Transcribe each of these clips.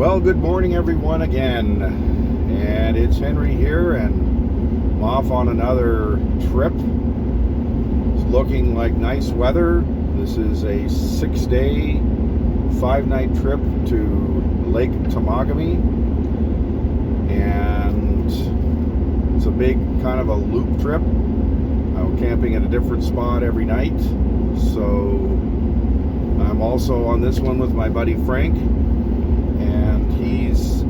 Well, good morning everyone again, and it's Henry here, and I'm off on another trip. It's looking like nice weather. This is a 6-day, 5-night trip to Lake Temagami, and it's a big kind of a loop trip. I'm camping at a different spot every night, so I'm also on this one with my buddy Frank, and he's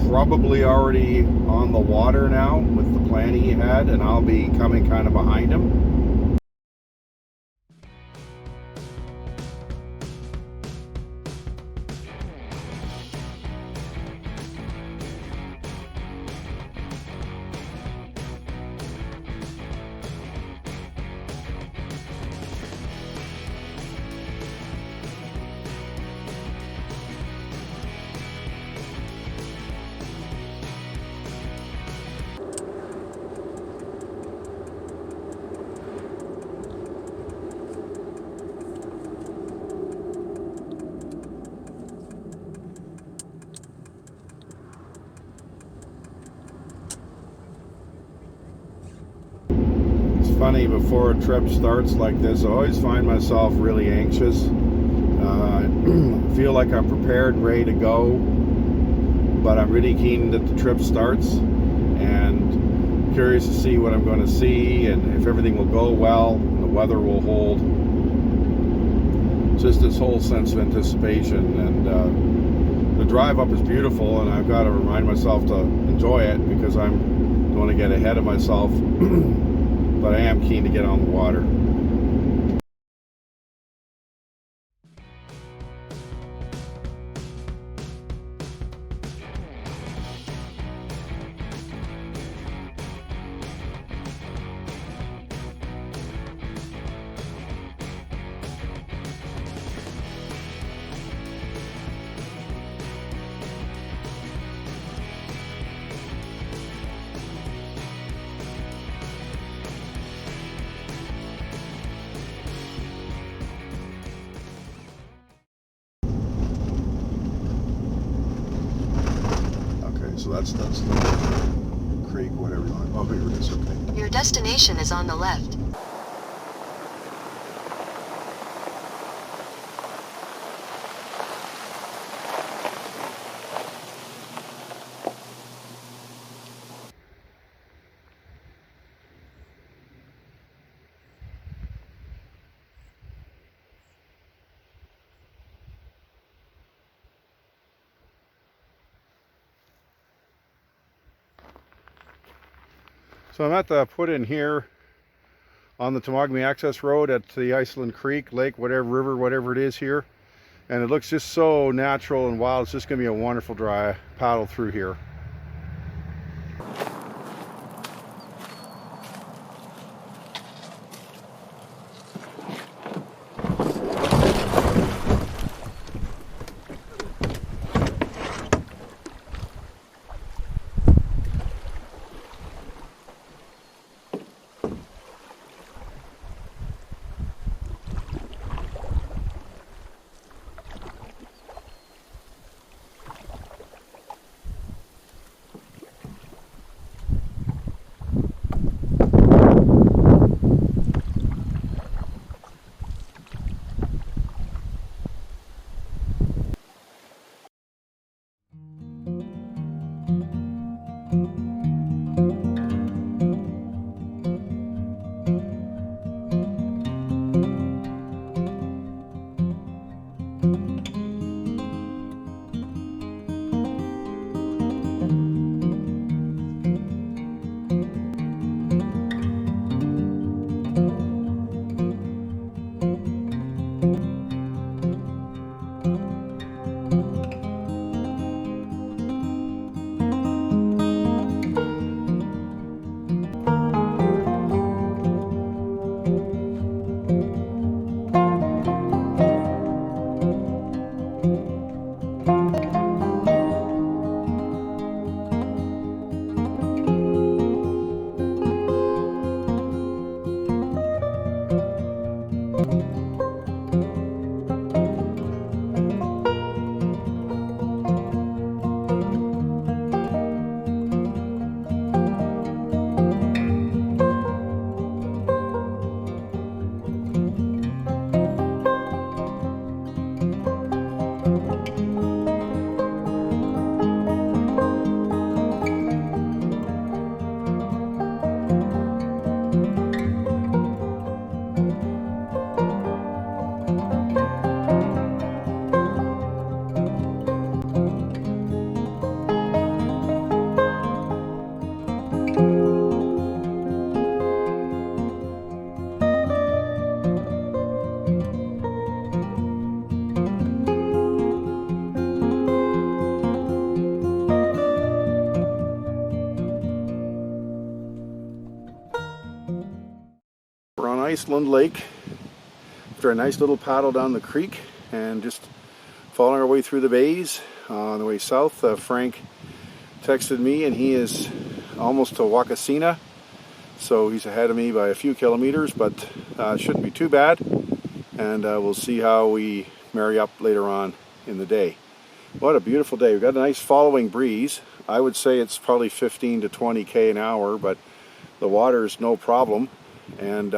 probably already on the water now with the plan he had, and I'll be coming kind of behind him. Funny, before a trip starts like this, I always find myself really anxious. Feel like I'm prepared and ready to go, but I'm really keen that the trip starts, and curious to see what I'm going to see and if everything will go well and the weather will hold. Just this whole sense of anticipation, and the drive up is beautiful, and I've got to remind myself to enjoy it because I don't want to get ahead of myself. But I am keen to get on the water. So that's the creek, whatever you want. Oh, here it is. Okay. Your destination is on the left. So I'm at the put-in here on the Temagami access road at the Iceland Creek, lake, whatever, river, whatever it is here. And it looks just so natural and wild. It's just going to be a wonderful dry paddle through here. We're on Iceland Lake after a nice little paddle down the creek and just following our way through the bays. On the way south, Frank texted me and he is almost to Wakaskina, so he's ahead of me by a few kilometers, but shouldn't be too bad, and we'll see how we marry up later on in the day. What a beautiful day. We've got a nice following breeze. I would say it's probably 15 to 20 k an hour, but the water is no problem, and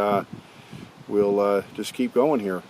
we'll just keep going here.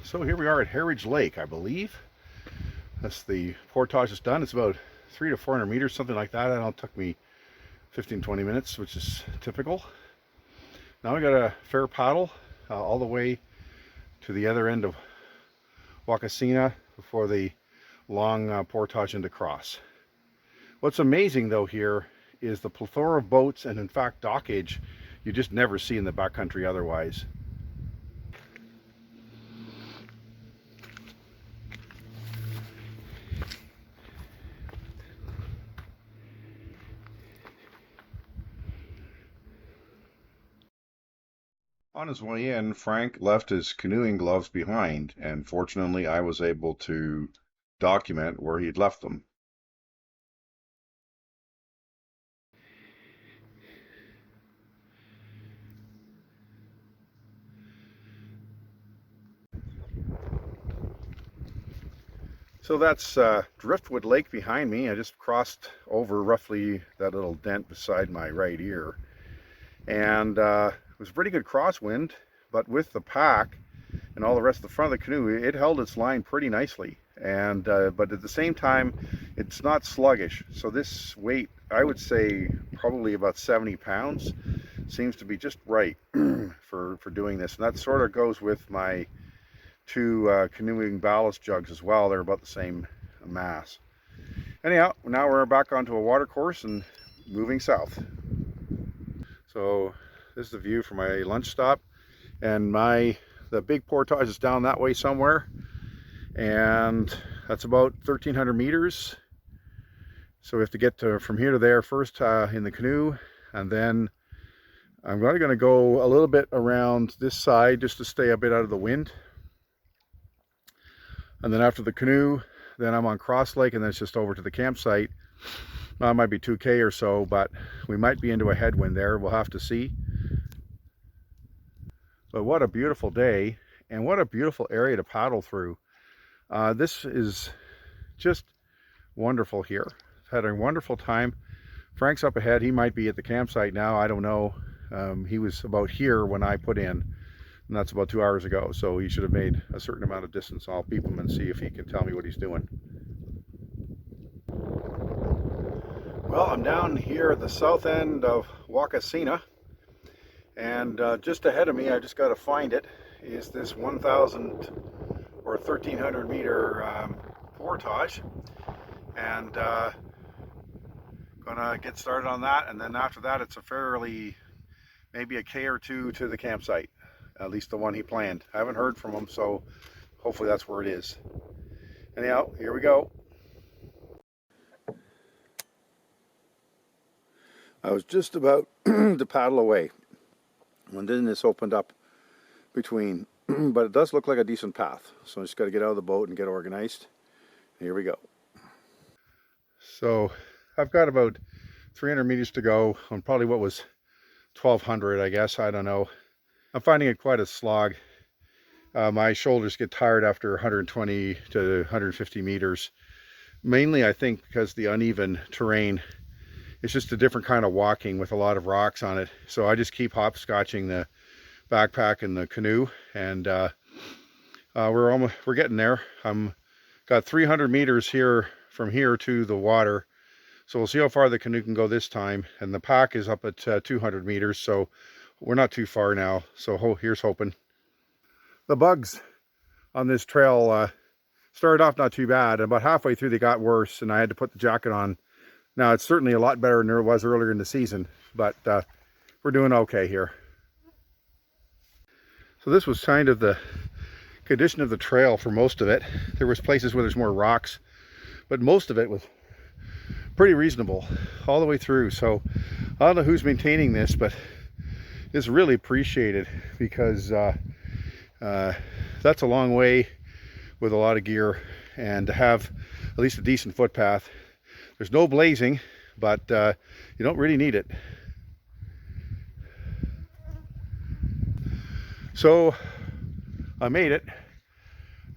So here we are at Henri Lake, I believe. That's the portage is done. It's about 300 to 400 meters, something like that. It took me 15-20 minutes, which is typical. Now we got a fair paddle all the way to the other end of Wakaskina before the long portage into cross. What's amazing though here is the plethora of boats and in fact dockage you just never see in the backcountry otherwise. On his way in, Frank left his canoeing gloves behind, and fortunately I was able to document where he'd left them. So that's Driftwood Lake behind me. I just crossed over roughly that little dent beside my right ear. And it was a pretty good crosswind, but with the pack and all the rest of the front of the canoe, it held its line pretty nicely. And but at the same time, it's not sluggish. So this weight, I would say probably about 70 pounds, seems to be just right for doing this. And that sort of goes with my two canoeing ballast jugs as well. They're about the same mass. Anyhow, now we're back onto a water course and moving south. So this is the view from my lunch stop, and the big portage is down that way somewhere, and that's about 1,300 meters. So we have to get from here to there first in the canoe, and then I'm going to go a little bit around this side just to stay a bit out of the wind. And then after the canoe, then I'm on Cross Lake, and then it's just over to the campsite. It might be 2K or so, but we might be into a headwind there. We'll have to see. But what a beautiful day, and what a beautiful area to paddle through. This is just wonderful here. I've had a wonderful time. Frank's up ahead. He might be at the campsite now. I don't know. He was about here when I put in, and that's about 2 hours ago. So he should have made a certain amount of distance. I'll peep him and see if he can tell me what he's doing. Well, I'm down here at the south end of Wakaskina, and just ahead of me, I just got to find it, is this 1,000 or 1,300 meter portage, and gonna get started on that, and then after that it's maybe a K or two to the campsite, at least the one he planned. I haven't heard from him, so hopefully that's where it is. Anyhow, here we go. I was just about to paddle away when then this opened up between, but it does look like a decent path, so I just got to get out of the boat and get organized. Here we go. So I've got about 300 meters to go on probably what was 1,200, I guess. I don't know. I'm finding it quite a slog. My shoulders get tired after 120 to 150 meters. Mainly, I think, because the uneven terrain. It's just a different kind of walking with a lot of rocks on it. So I just keep hopscotching the backpack and the canoe, and we're getting there. Got 300 meters here from here to the water. So we'll see how far the canoe can go this time. And the pack is up at 200 meters, so we're not too far now. So here's hoping. The bugs on this trail started off not too bad. About halfway through they got worse, and I had to put the jacket on. Now it's certainly a lot better than it was earlier in the season, but we're doing okay here. So this was kind of the condition of the trail for most of it. There was places where there's more rocks, but most of it was pretty reasonable all the way through. So I don't know who's maintaining this, but it's really appreciated, because that's a long way with a lot of gear, and to have at least a decent footpath. There's no blazing, but you don't really need it. So I made it,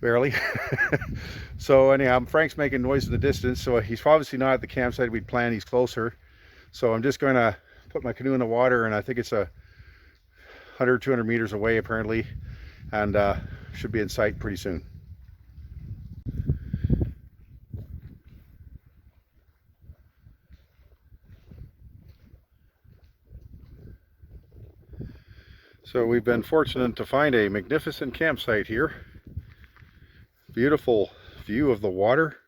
barely. So anyhow, Frank's making noise in the distance, so he's obviously not at the campsite we'd planned. He's closer. So I'm just going to put my canoe in the water, and I think it's 100, 200 meters away apparently, and should be in sight pretty soon. So we've been fortunate to find a magnificent campsite here. Beautiful view of the water,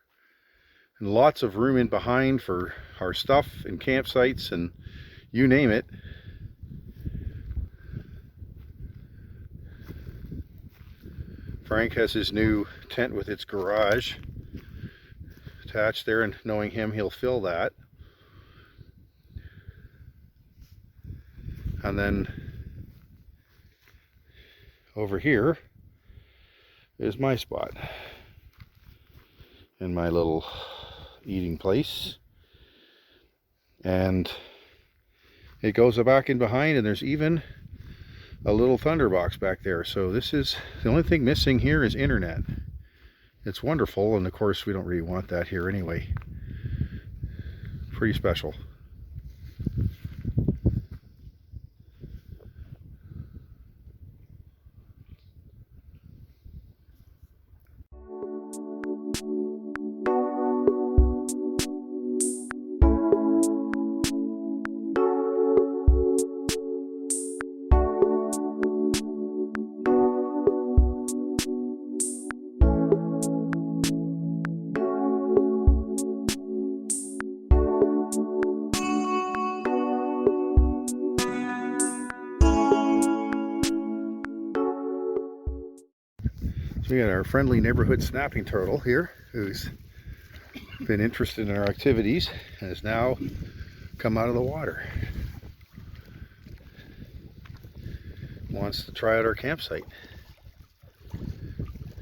and lots of room in behind for our stuff and campsites and you name it. Frank has his new tent with its garage attached there, and knowing him, he'll fill that. And then over here is my spot in my little eating place, and it goes back in behind, and there's even a little thunderbox back there. So this is the only thing missing here is internet. It's wonderful, and of course we don't really want that here anyway. Pretty special. So we got our friendly neighborhood snapping turtle here, who's been interested in our activities and has now come out of the water. Wants to try out our campsite.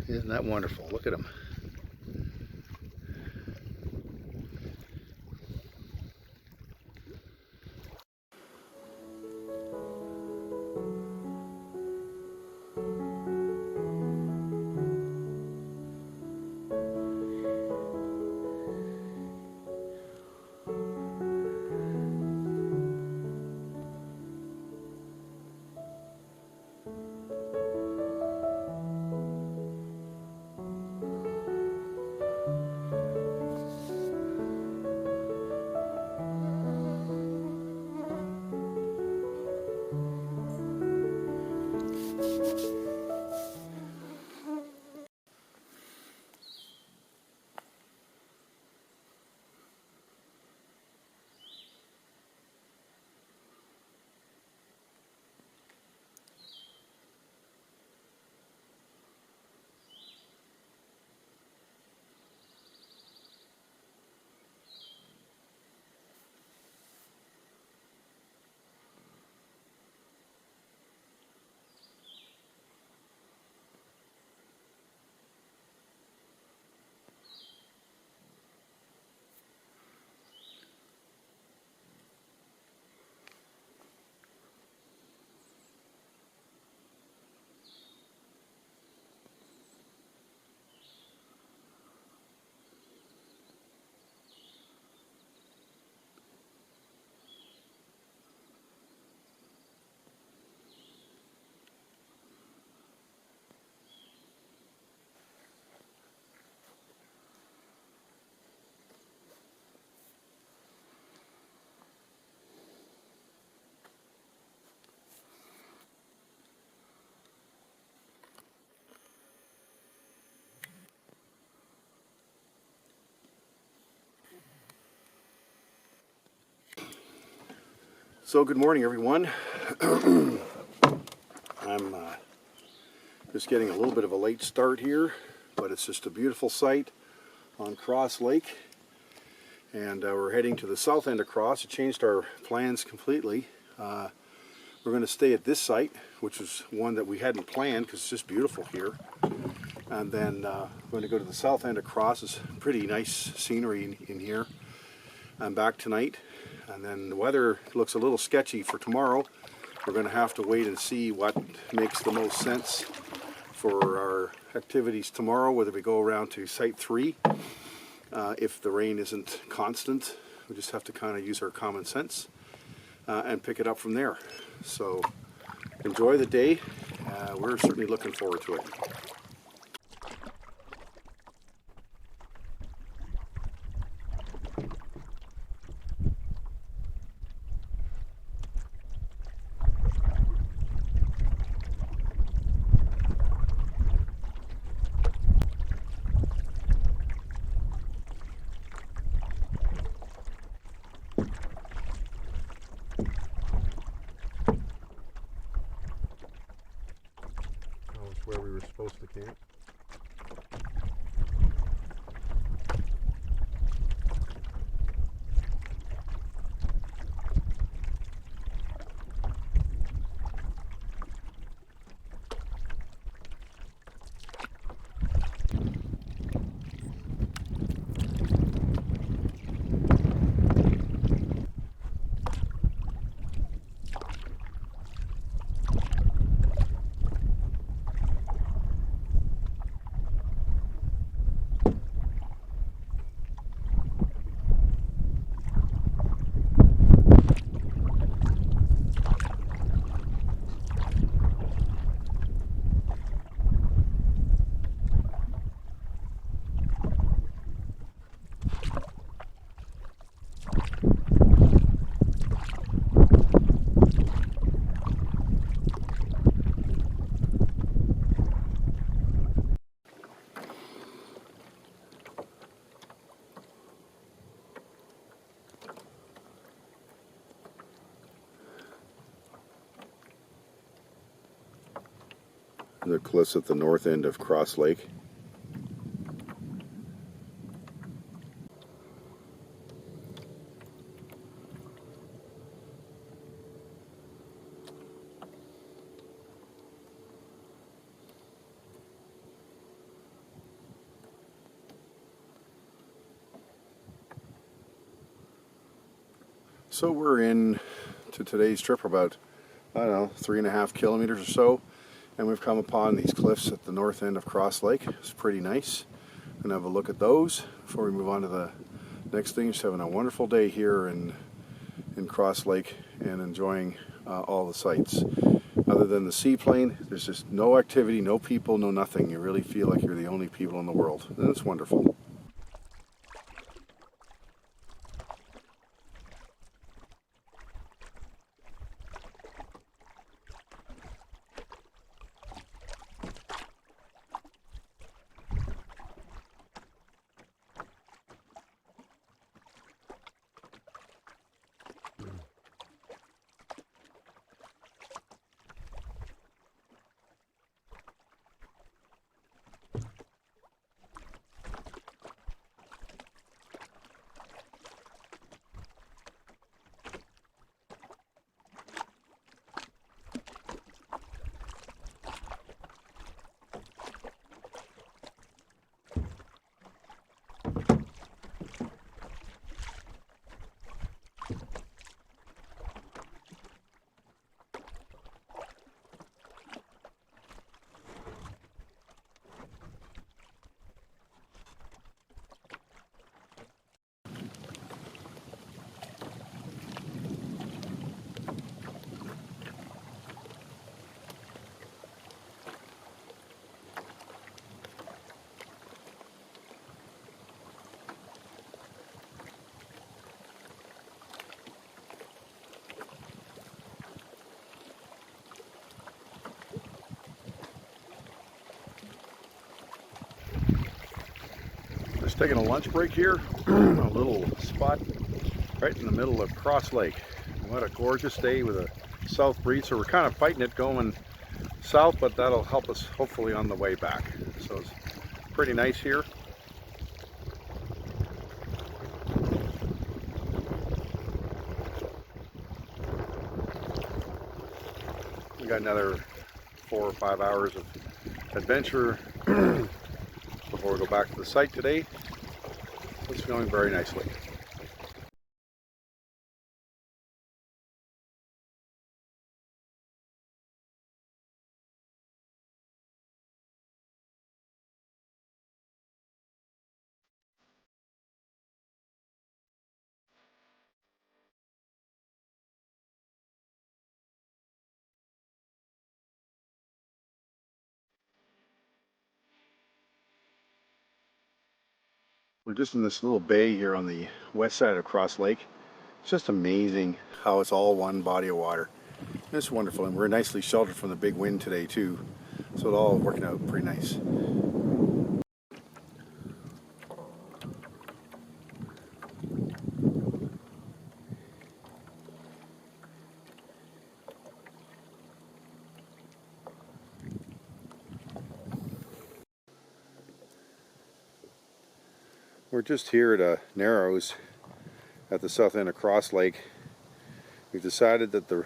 Isn't that wonderful? Look at him. So good morning, everyone. I'm just getting a little bit of a late start here, but it's just a beautiful sight on Cross Lake, and we're heading to the south end of Cross. It changed our plans completely. We're going to stay at this site, which is one that we hadn't planned because it's just beautiful here, and then we're going to go to the south end of Cross. It's pretty nice scenery in here. I'm back tonight. And then the weather looks a little sketchy for tomorrow. We're going to have to wait and see what makes the most sense for our activities tomorrow, whether we go around to Site 3. If the rain isn't constant, we just have to kind of use our common sense and pick it up from there. So enjoy the day. We're certainly looking forward to it. Where we were supposed to camp. The cliffs at the north end of Cross Lake. So we're in to today's trip about, I don't know, 3.5 kilometers or so, and we've come upon these cliffs at the north end of Cross Lake. It's pretty nice. I'm gonna have a look at those before we move on to the next thing. Just having a wonderful day here in Cross Lake and enjoying all the sights. Other than the seaplane, there's just no activity, no people, no nothing. You really feel like you're the only people in the world, and it's wonderful. Just taking a lunch break here, a little spot right in the middle of Cross Lake. What a gorgeous day with a south breeze. So we're kind of fighting it going south, but that'll help us hopefully on the way back. So it's pretty nice here. We got another 4 or 5 hours of adventure before we go back to the site today. It's going very nicely. We're just in this little bay here on the west side of Cross Lake. It's just amazing how it's all one body of water. It's wonderful, and we're nicely sheltered from the big wind today too, so it's all working out pretty nice. We're just here at Narrows at the south end of Cross Lake. We've decided that the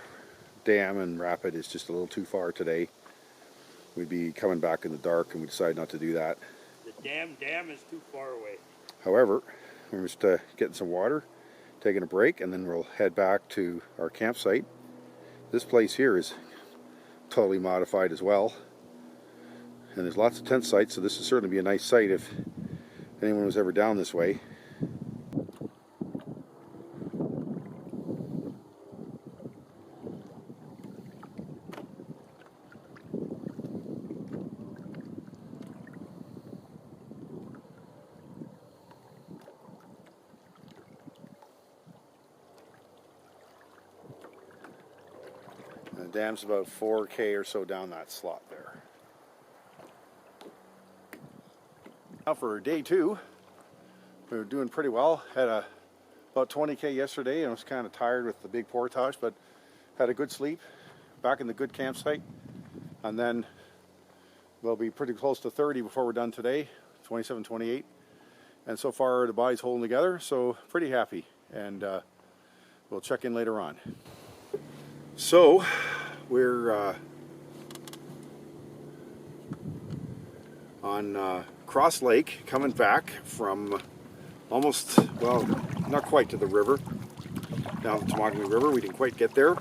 dam and rapid is just a little too far today. We'd be coming back in the dark, and we decided not to do that. The dam is too far away. However, we're just getting some water, taking a break, and then we'll head back to our campsite. This place here is totally modified as well, and there's lots of tent sites, so this will certainly be a nice site if anyone was ever down this way. The dam's about 4K or so down that slot there. Now for day 2, we were doing pretty well. Had about 20K yesterday and was kind of tired with the big portage, but had a good sleep, back in the good campsite, and then We'll be pretty close to 30 before we're done today, 27, 28. And so far the body's holding together, so pretty happy. And we'll check in later on. So we're on Cross Lake, coming back from almost, well, not quite to the river, down the Temagami River. We didn't quite get there.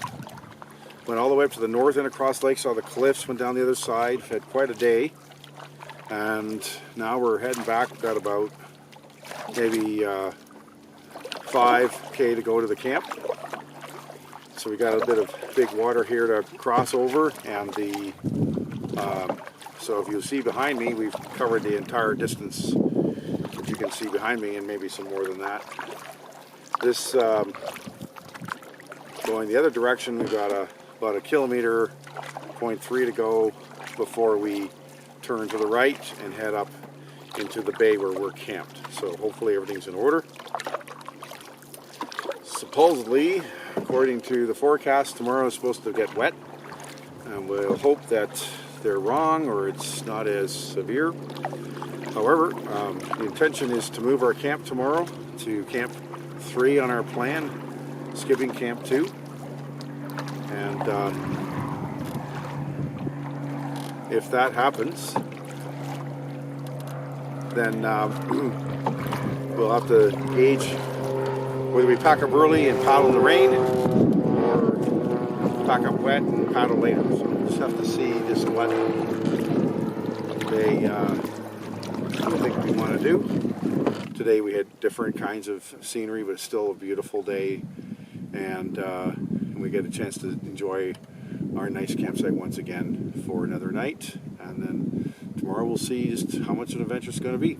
Went all the way up to the north end of Cross Lake, saw the cliffs, went down the other side, had quite a day. And now we're heading back. We've got about maybe 5K to go to the camp. So we got a bit of big water here to cross over, and so if you see behind me, we've covered the entire distance that you can see behind me, and maybe some more than that. This going the other direction, we've got about 1.3 kilometers to go before we turn to the right and head up into the bay where we're camped. So hopefully everything's in order. Supposedly, according to the forecast, tomorrow is supposed to get wet, and we'll hope that they're wrong or it's not as severe. However, the intention is to move our camp tomorrow to Camp 3 on our plan, skipping Camp 2. And if that happens, then we'll have to gauge whether we pack up early and paddle in the rain, or pack up wet and paddle later. So we'll just have to see just what they think we want to do. Today we had different kinds of scenery, but it's still a beautiful day, and we get a chance to enjoy our nice campsite once again for another night. And then tomorrow we'll see just how much an adventure it's going to be.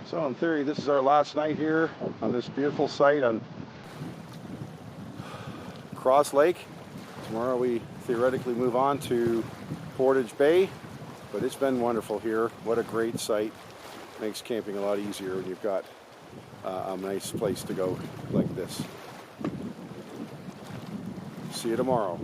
So in theory, this is our last night here on this beautiful site on Cross Lake. Tomorrow we theoretically move on to Portage Bay, but it's been wonderful here. What a great site. Makes camping a lot easier when you've got a nice place to go like this. See you tomorrow.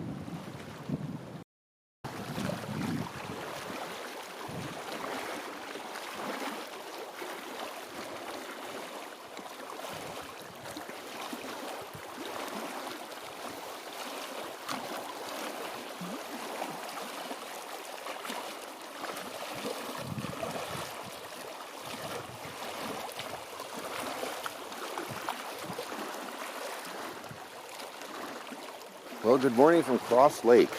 Well, good morning from Cross Lake,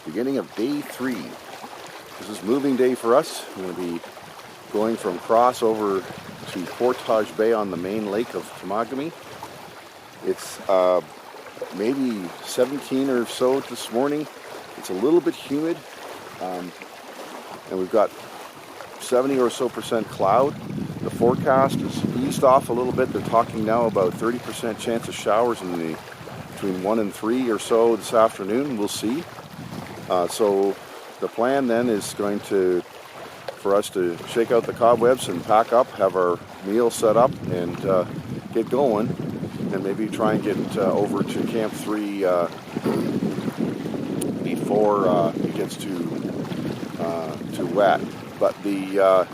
beginning of day 3. This is moving day for us. We're going to be going from Cross over to Portage Bay on the main lake of Temagami. It's maybe 17 or so this morning. It's a little bit humid, and we've got 70 or so % cloud. The forecast is eased off a little bit. They're talking now about 30% chance of showers in between 1 and 3 or so this afternoon. We'll see. So the plan then is going to for us to shake out the cobwebs and pack up, have our meal set up, and get going, and maybe try and get over to Camp 3 before it gets too wet. But the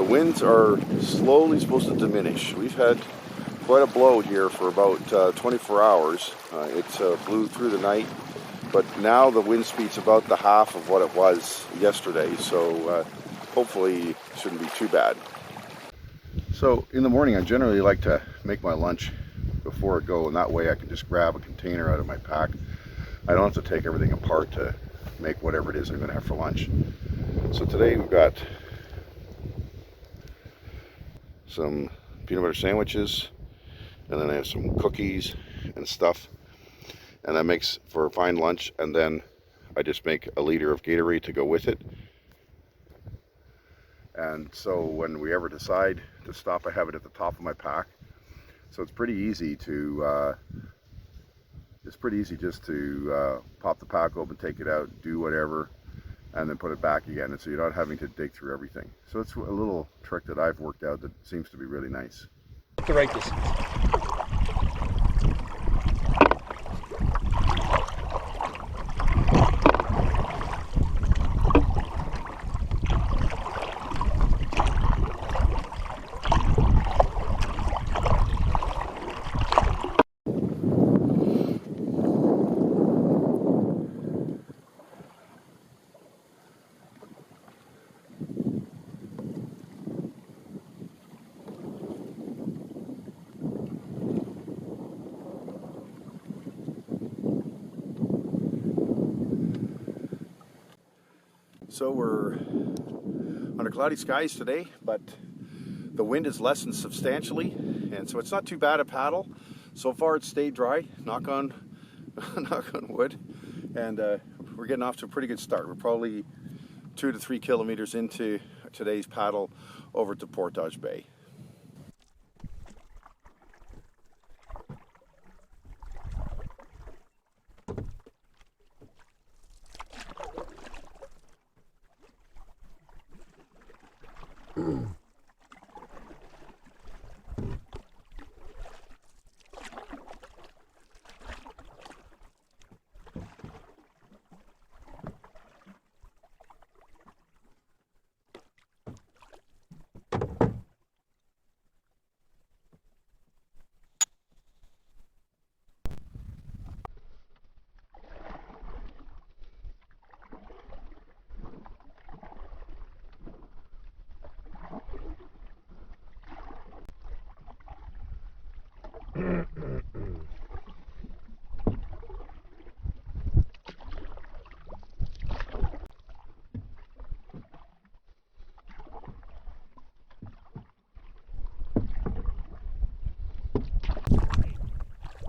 winds are slowly supposed to diminish. We've had quite a blow here for about 24 hours. It blew through the night, but now the wind speed's about the half of what it was yesterday, so hopefully it shouldn't be too bad. So in the morning I generally like to make my lunch before I go, and that way I can just grab a container out of my pack. I don't have to take everything apart to make whatever it is I'm going to have for lunch. So today we've got some peanut butter sandwiches, and then I have some cookies and stuff, and that makes for a fine lunch. And then I just make a liter of Gatorade to go with it. And so when we ever decide to stop, I have it at the top of my pack. So it's pretty easy to just to pop the pack open, take it out, do whatever, and then put it back again. And so you're not having to dig through everything. So it's a little trick that I've worked out that seems to be really nice. The right distance. So we're under cloudy skies today, but the wind has lessened substantially, and so it's not too bad a paddle. So far it's stayed dry, knock on wood, and we're getting off to a pretty good start. We're probably 2 to 3 kilometers into today's paddle over to Portage Bay.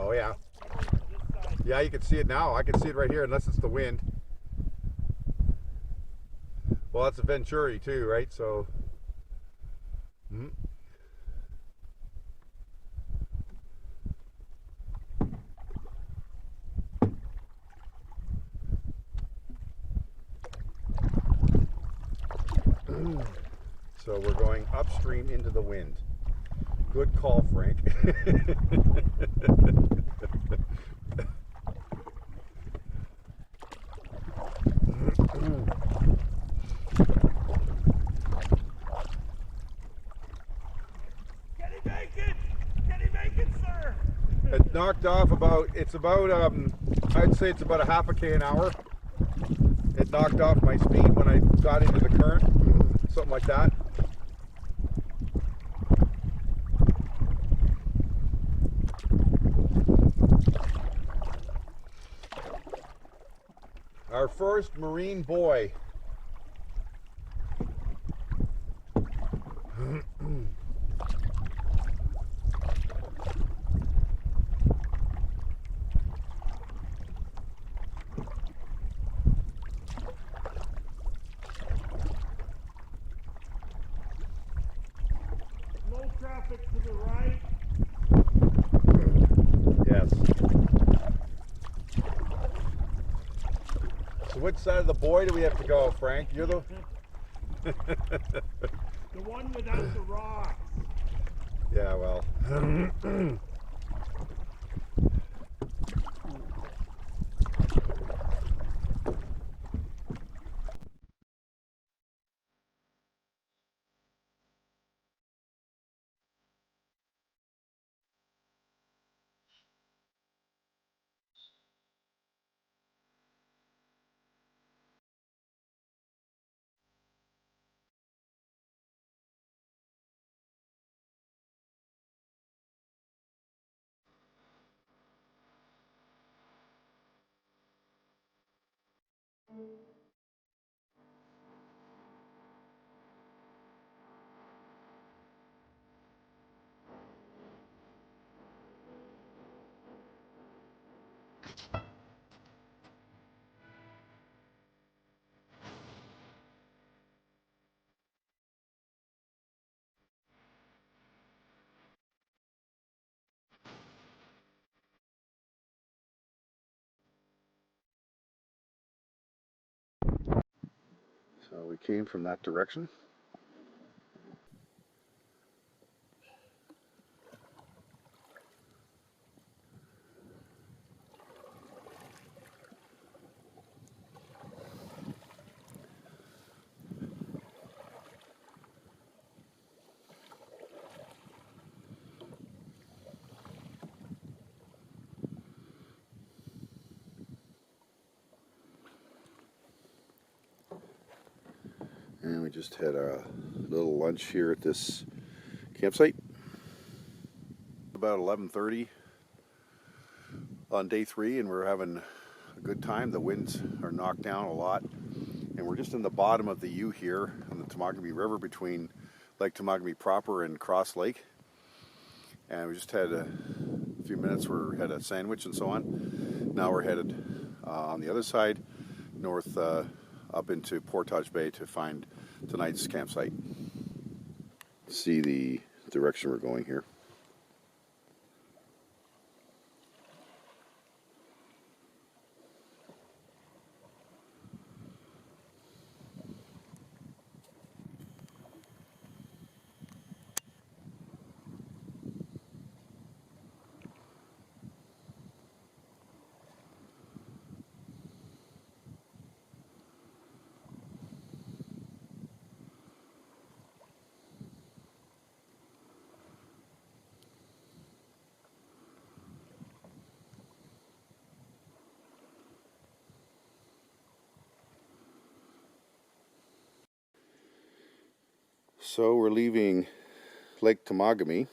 Oh yeah. Yeah, you can see it now. I can see it right here, unless it's the wind. Well, that's a Venturi too, right? So so we're going upstream into the wind. Good call, Frank. Can he make it, sir? It knocked off about, it's about, I'd say it's about a half a K an hour. It knocked off my speed when I got into the current, something like that. Our first marine boy. traffic to the right. Yes. So which side of the buoy do we have to go, Frank? You're the... The one without the rocks. Yeah, well. So we came from that direction. And we just had a little lunch here at this campsite. About 11:30 on day 3, and we're having a good time. The winds are knocked down a lot, and we're just in the bottom of the U here on the Temagami River between Lake Temagami proper and Cross Lake. And we just had a few minutes. We had a sandwich and so on. Now we're headed on the other side, north up into Portage Bay to find tonight's campsite. See the direction we're going here. So we're leaving Lake Temagami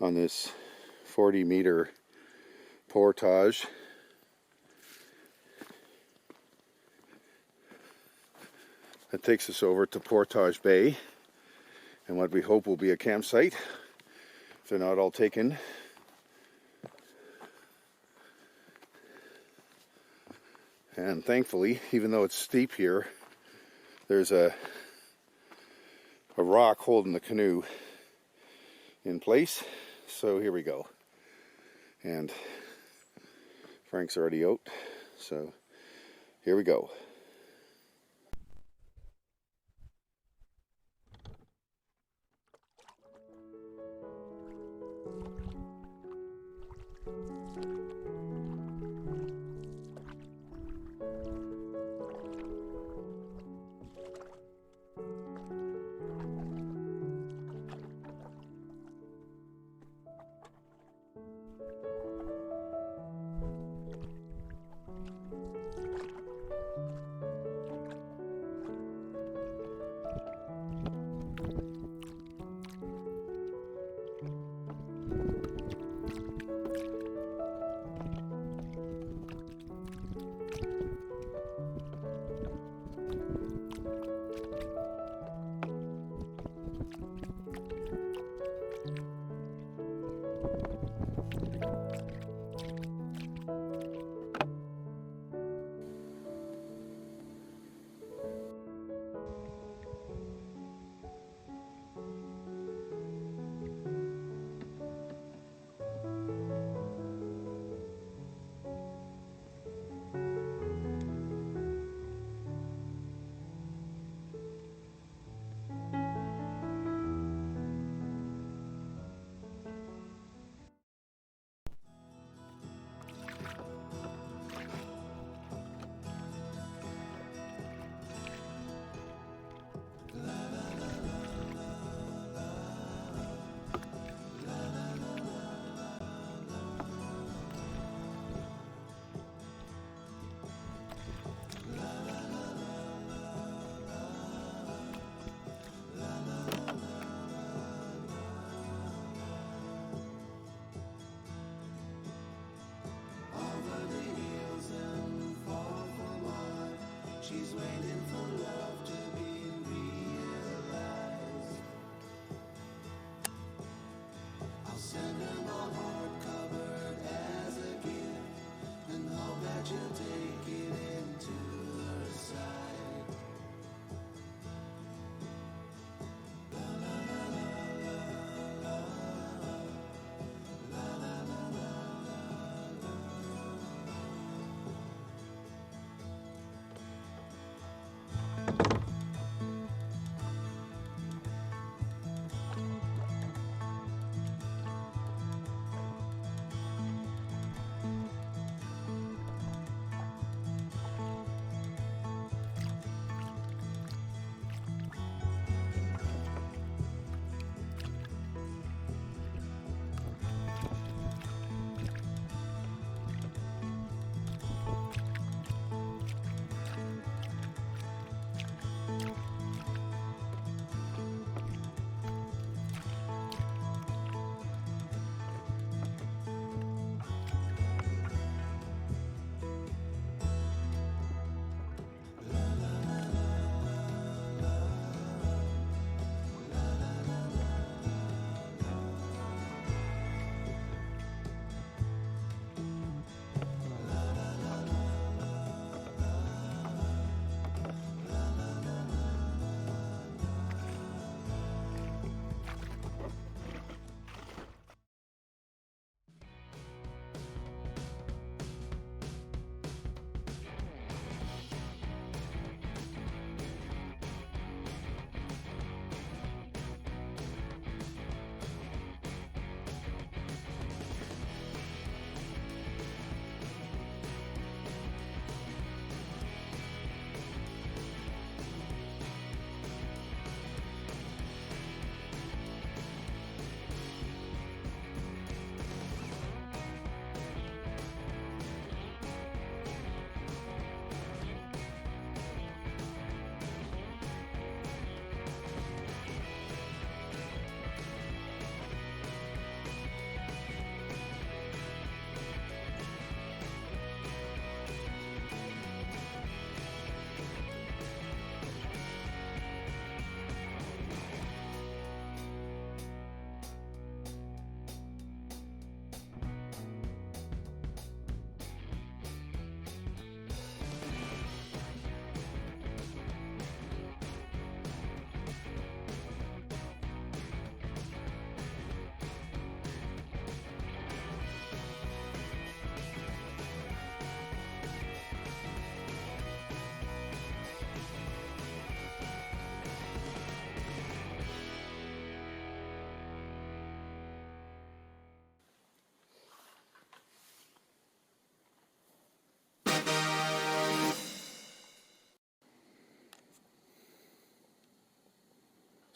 on this 40-meter portage. That takes us over to Portage Bay and what we hope will be a campsite, if they're not all taken. And thankfully, even though it's steep here, there's a rock holding the canoe in place. So here we go. And Frank's already out, so here we go.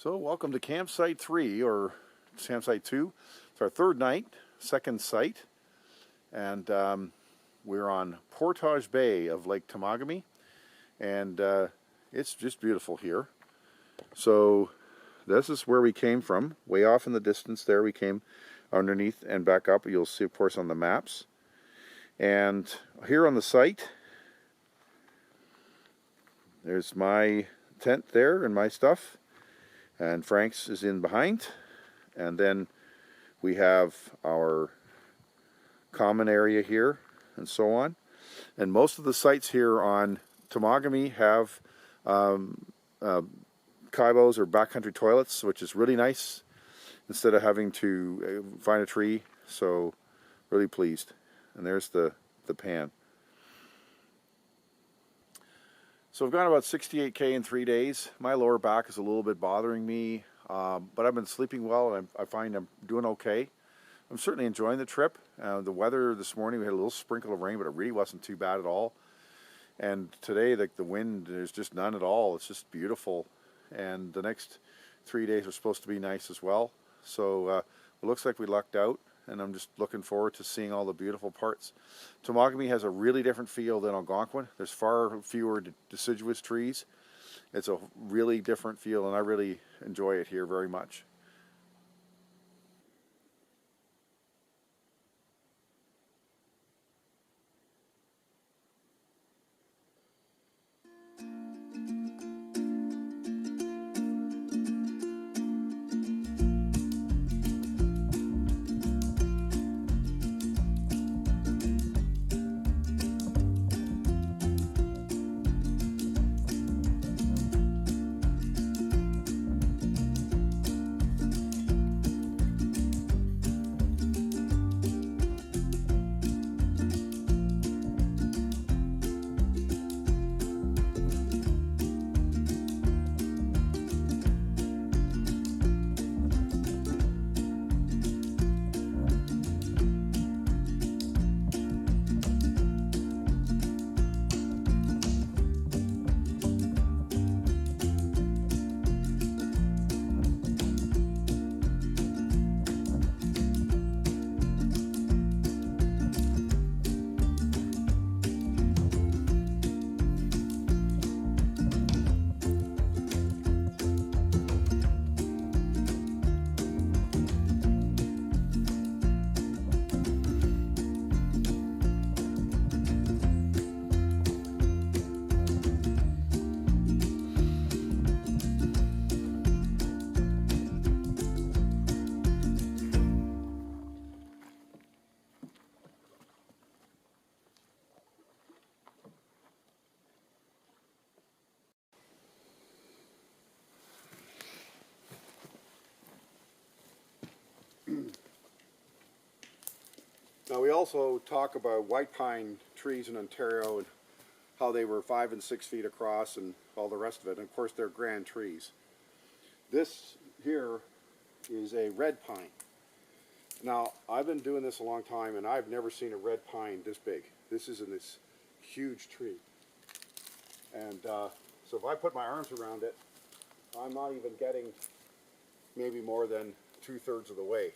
So welcome to campsite 3, or campsite 2. It's our third night, second site, and we're on Portage Bay of Lake Temagami, and it's just beautiful here. So this is where we came from, way off in the distance there. We came underneath and back up. You'll see, of course, on the maps. And here on the site, there's my tent there and my stuff, and Frank's is in behind. And then we have our common area here and so on. And most of the sites here on Temagami have kaibos or backcountry toilets, which is really nice instead of having to find a tree. So really pleased. And there's the pan. So I've gone about 68K in 3 days. My lower back is a little bit bothering me, but I've been sleeping well, and I find I'm doing okay. I'm certainly enjoying the trip. The weather this morning, we had a little sprinkle of rain, but it really wasn't too bad at all. And today, the wind, there's just none at all. It's just beautiful. And the next 3 days are supposed to be nice as well. So it looks like we lucked out, and I'm just looking forward to seeing all the beautiful parts. Temagami has a really different feel than Algonquin. There's far fewer deciduous trees. It's a really different feel, and I really enjoy it here very much. Now we also talk about white pine trees in Ontario and how they were 5 and 6 feet across and all the rest of it. And of course they're grand trees. This here is a red pine. Now I've been doing this a long time and I've never seen a red pine this big. This is in this huge tree. And so if I put my arms around it, I'm not even getting maybe more than 2/3 of the way.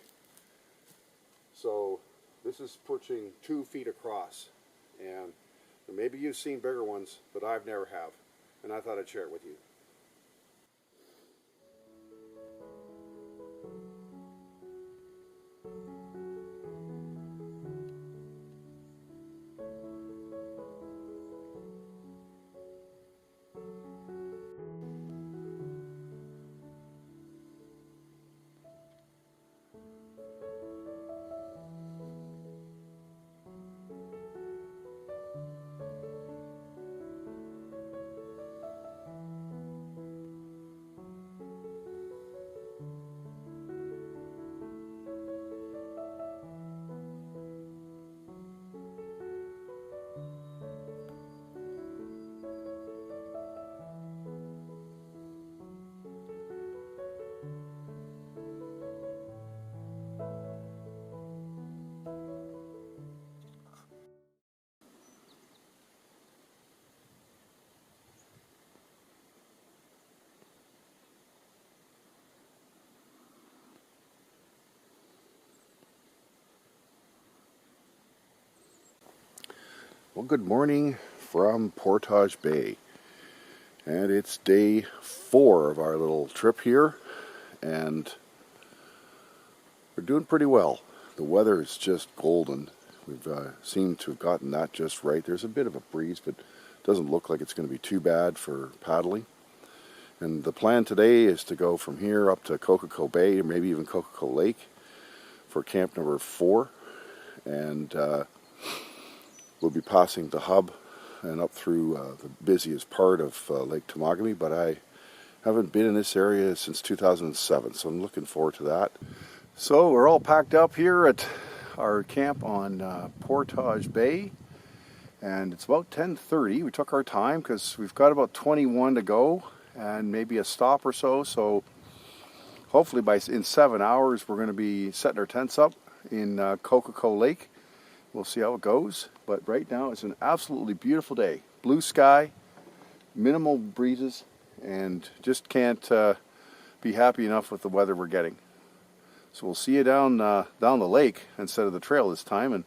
So this is pushing 2 feet across, and maybe you've seen bigger ones, but I've never have, and I thought I'd share it with you. Well, good morning from Portage Bay, and it's day 4 of our little trip here, and we're doing pretty well. The weather is just golden. We've seemed to have gotten that just right. There's a bit of a breeze, but it doesn't look like it's going to be too bad for paddling. And the plan today is to go from here up to Kokoko Bay, or maybe even Kokoko Lake, for camp number 4, and we'll be passing the hub and up through the busiest part of Lake Temagami, but I haven't been in this area since 2007, so I'm looking forward to that. So we're all packed up here at our camp on Portage Bay, and it's about 10:30. We took our time because we've got about 21 to go and maybe a stop or so, so hopefully in 7 hours we're going to be setting our tents up in Kokoko Lake. We'll see how it goes, but right now it's an absolutely beautiful day. Blue sky, minimal breezes, and just can't be happy enough with the weather we're getting. So we'll see you down the lake instead of the trail this time, and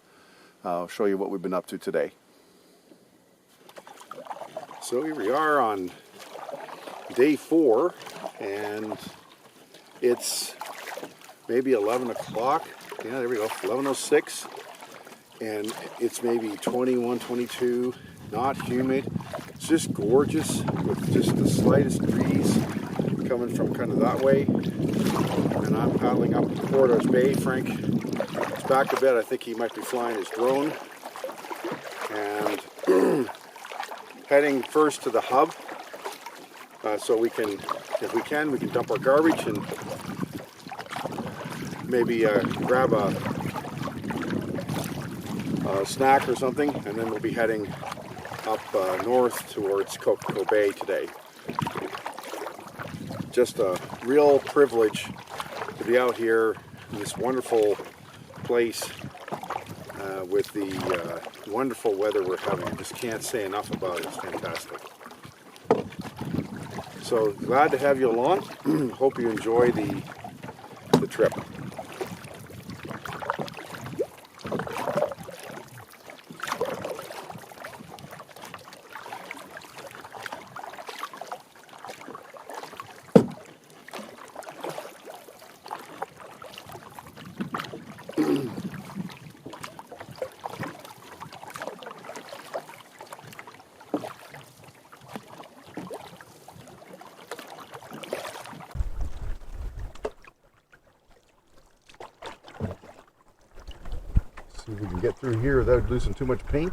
I'll show you what we've been up to today. So here we are on day 4, and it's maybe 11 o'clock. Yeah, there we go, 11:06. And it's maybe 21, 22, not humid. It's just gorgeous with just the slightest breeze coming from kind of that way. And I'm paddling up Portage Bay. Frank is back to bed. I think he might be flying his drone. And heading first to the hub so we can, if we can dump our garbage and maybe grab a snack or something, and then we'll be heading up north towards Kokoko Bay today. Just a real privilege to be out here in this wonderful place with the wonderful weather we're having. I just can't say enough about it. It's fantastic. So glad to have you along. Hope you enjoy the trip. See if we can get through here without losing too much paint.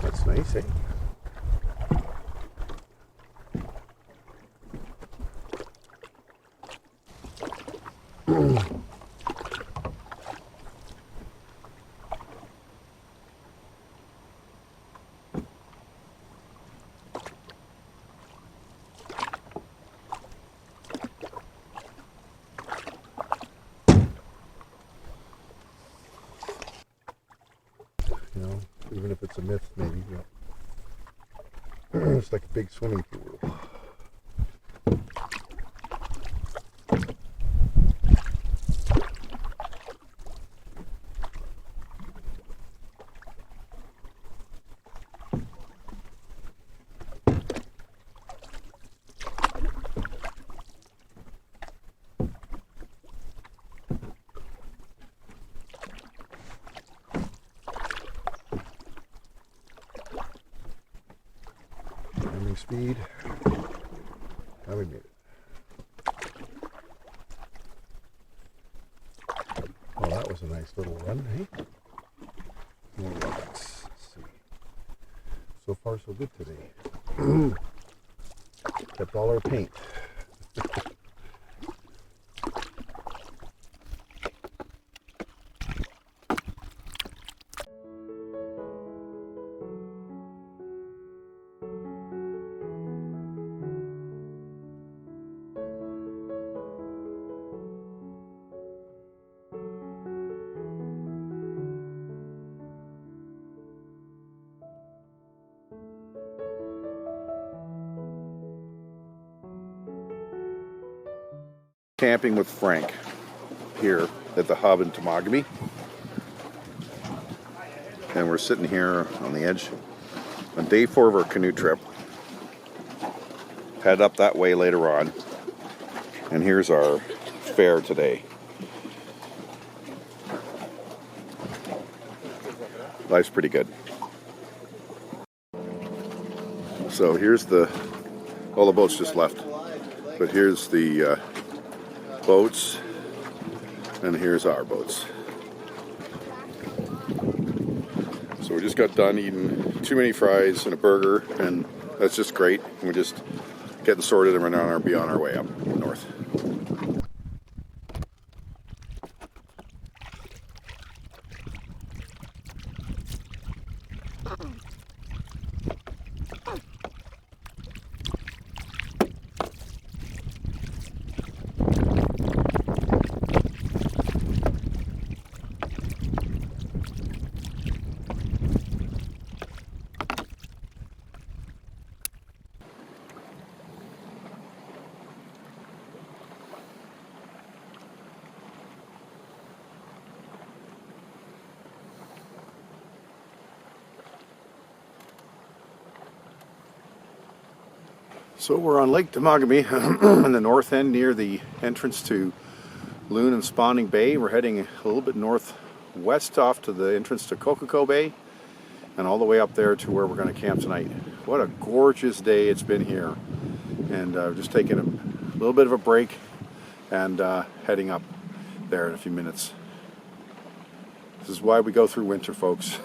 That's nice, eh? You know, even if it's a myth, maybe. Yeah. It's like a big swimming pool. Speed. Now we made it. Oh, that was a nice little run, eh? More rocks. Let's see. So far, so good today. Kept all our paint. Camping with Frank here at the hub in Temagami, and we're sitting here on the edge on day 4 of our canoe trip. Head up that way later on, and here's our fare today. Life's pretty good. So here's the boats just left, but here's the boats, and here's our boats. So we just got done eating too many fries and a burger, and that's just great. We're just getting sorted, and we're now be on our way up north. So we're on Lake Temagami in the north end near the entrance to Loon and Spawning Bay. We're heading a little bit northwest off to the entrance to Kokoko Bay and all the way up there to where we're going to camp tonight. What a gorgeous day it's been here, and just taking a little bit of a break and heading up there in a few minutes. This is why we go through winter, folks.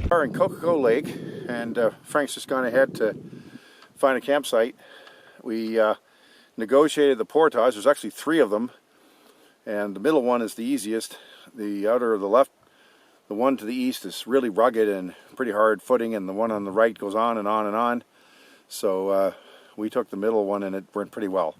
We're in Kokoko Lake, and Frank's just gone ahead to find a campsite. We negotiated the portage. There's actually 3 of them, and the middle one is the easiest. The outer of the left, the one to the east, is really rugged and pretty hard footing, and the one on the right goes on and on and on. So we took the middle one, and it went pretty well.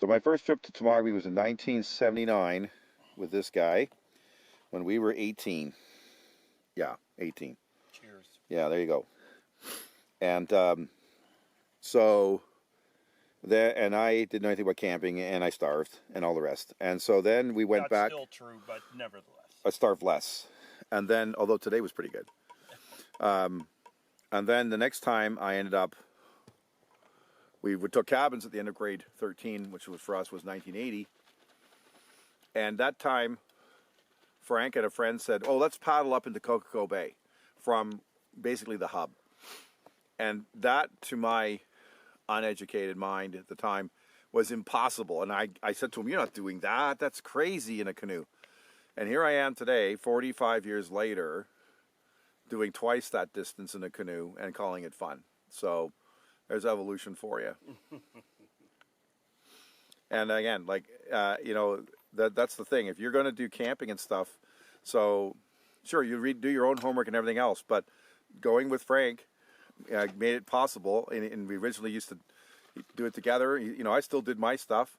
my first trip to Temagami was in 1979 with this guy when we were 18. Yeah, 18. Cheers. Yeah, there you go. And so then, and I didn't know anything about camping, and I starved, and all the rest. And so then we went back. That's still true, but nevertheless. I starved less. And then, although today was pretty good. And then the next time I ended up, we took cabins at the end of grade 13, which was for us was 1980. And that time, Frank and a friend said, oh, let's paddle up into Kokoko Bay from basically the hub. And that, to my uneducated mind at the time, was impossible. And I said to him, you're not doing that. That's crazy in a canoe. And here I am today, 45 years later, doing twice that distance in a canoe and calling it fun. So there's evolution for you. And again, like, you know, that's the thing. If you're going to do camping and stuff, so sure, you do your own homework and everything else, but going with Frank made it possible. And we originally used to do it together. You know, I still did my stuff,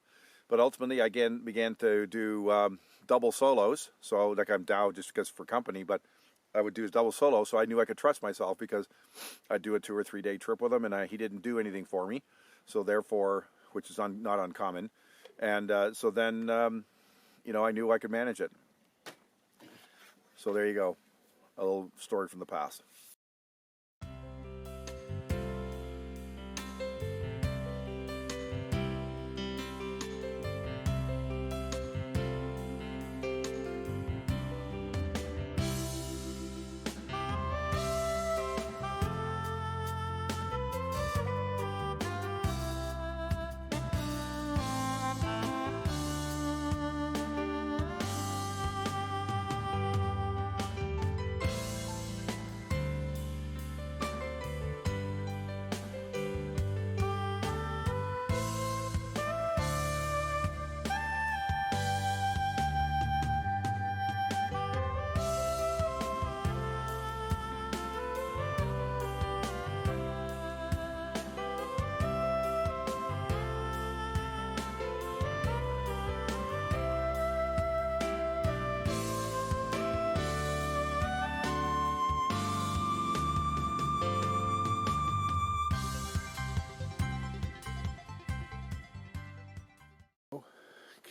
but ultimately I again began to do double solos. So like I'm down just because for company, but I would do his double solo, so I knew I could trust myself because I'd do a 2 or 3 day trip with him, and he didn't do anything for me, so therefore, which is not uncommon, and so then, you know, I knew I could manage it. So there you go, a little story from the past.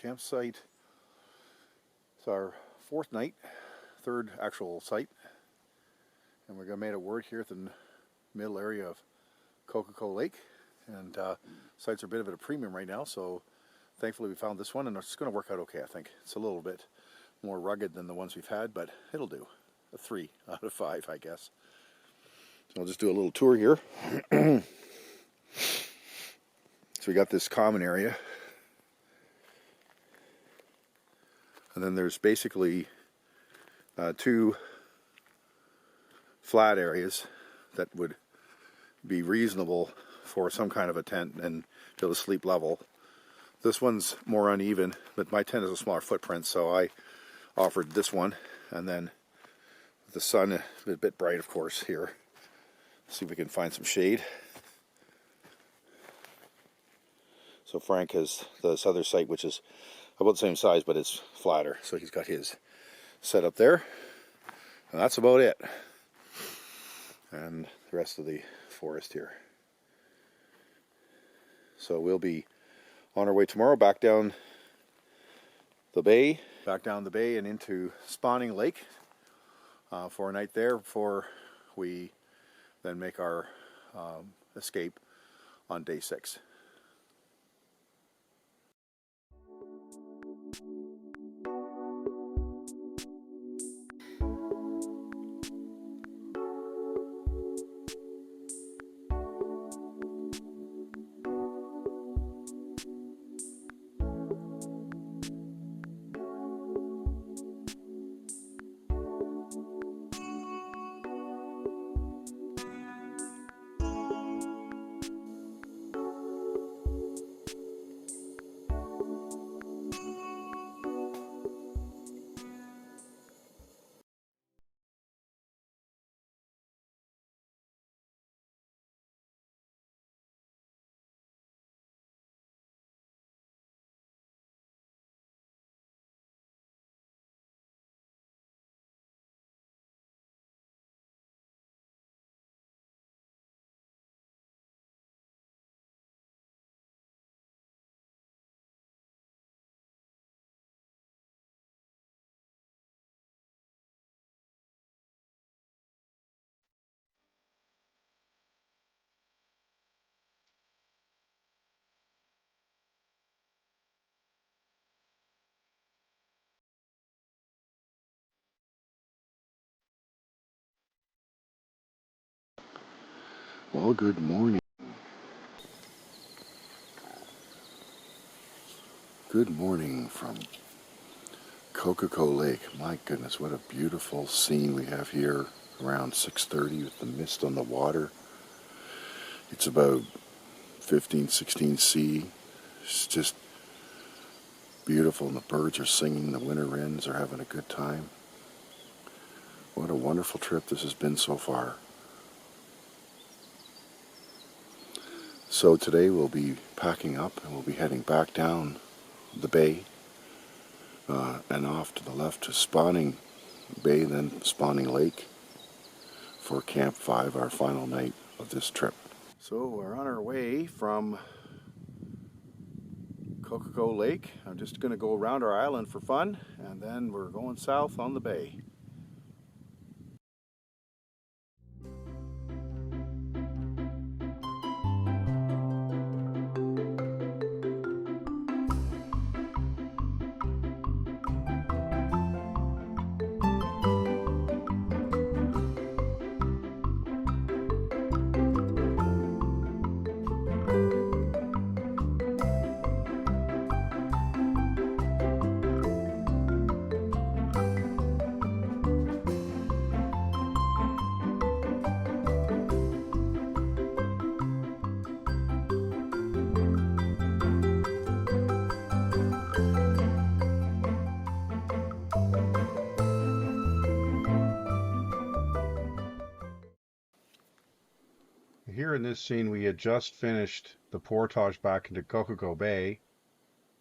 Campsite. It's our fourth night, third actual site, and we're going to make a word here at the middle area of Kokoko Lake, and sites are a bit of a premium right now, so thankfully we found this one, and it's going to work out okay. I think it's a little bit more rugged than the ones we've had, but it'll do. A 3 out of 5, I guess. So I'll just do a little tour here. So we got this common area. And then there's basically 2 flat areas that would be reasonable for some kind of a tent and to the sleep level. This one's more uneven, but my tent is a smaller footprint, so I offered this one. And then the sun a bit bright, of course, here. See if we can find some shade. So Frank has this other site, which is about the same size, but it's flatter. So he's got his set up there. And that's about it. And the rest of the forest here. So we'll be on our way tomorrow back down the bay. Back down the bay and into Spawning Lake for a night there before we then make our escape on day 6. Well, good morning. Good morning from Kokoko Lake. My goodness, what a beautiful scene we have here around 6:30 with the mist on the water. It's about 15, 16 C. It's just beautiful, and the birds are singing, the winter wrens are having a good time. What a wonderful trip this has been so far. So today we'll be packing up and we'll be heading back down the bay and off to the left to Spawning Bay, then Spawning Lake for Camp 5, our final night of this trip. So we're on our way from Kokoko Lake. I'm just going to go around our island for fun, and then we're going south on the bay. Here in this scene, we had just finished the portage back into Kokoko Bay,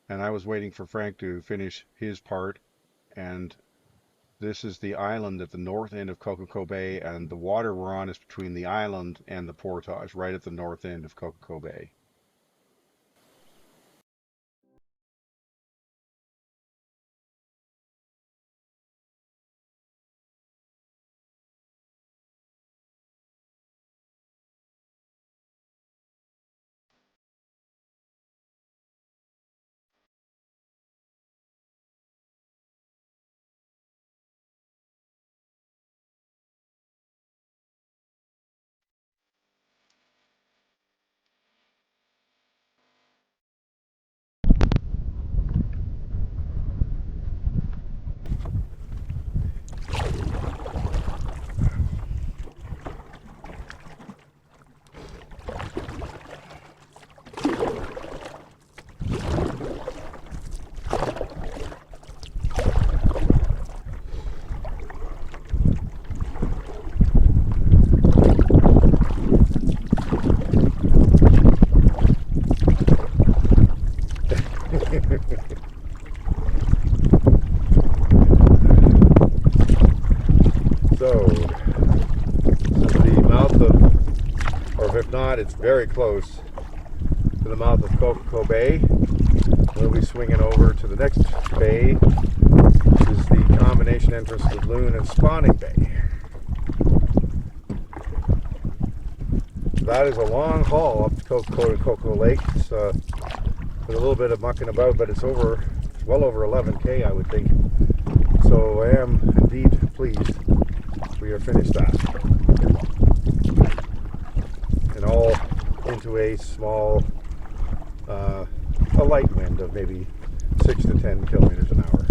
and I was waiting for Frank to finish his part. And this is the island at the north end of Kokoko Bay, and the water we're on is between the island and the portage, right at the north end of Kokoko Bay. So, the mouth of, or if not, it's very close to the mouth of Kokoko Bay. We'll be swinging over to the next bay, which is the combination entrance to Loon and Spawning Bay. That is a long haul up to Kokoko Lake. It's with a little bit of mucking about, but it's well over 11K, I would think. So I am indeed pleased we are finished that. And all into a small, a light wind of maybe 6 to 10 kilometers an hour.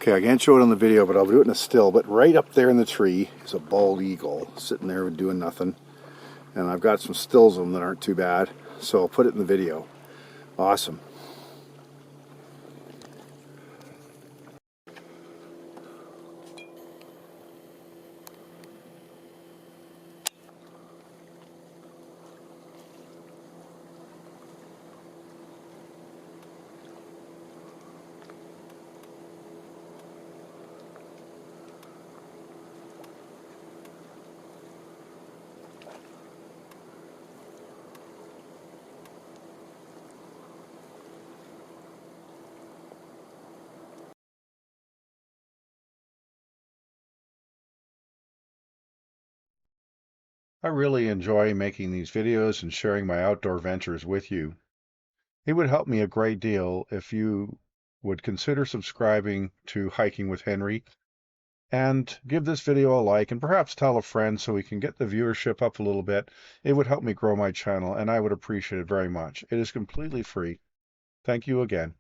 Okay, I can't show it on the video, but I'll do it in a still. But right up there in the tree is a bald eagle sitting there doing nothing. And I've got some stills of them that aren't too bad, so I'll put it in the video. Awesome. I really enjoy making these videos and sharing my outdoor ventures with you. It would help me a great deal if you would consider subscribing to Hiking with Henry and give this video a like and perhaps tell a friend so we can get the viewership up a little bit. It would help me grow my channel and I would appreciate it very much. It is completely free. Thank you again.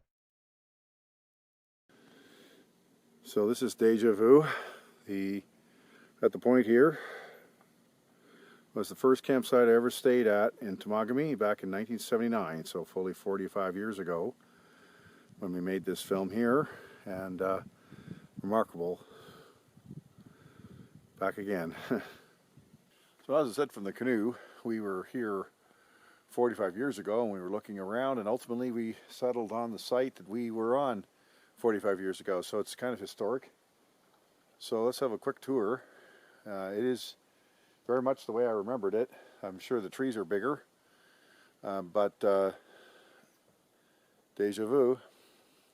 So this is Deja Vu. At the point here was the first campsite I ever stayed at in Temagami back in 1979, so fully 45 years ago when we made this film here, and remarkable. Back again. So as I said from the canoe, we were here 45 years ago and we were looking around, and ultimately we settled on the site that we were on 45 years ago, so it's kind of historic. So let's have a quick tour. It is very much the way I remembered it. I'm sure the trees are bigger, but Deja Vu.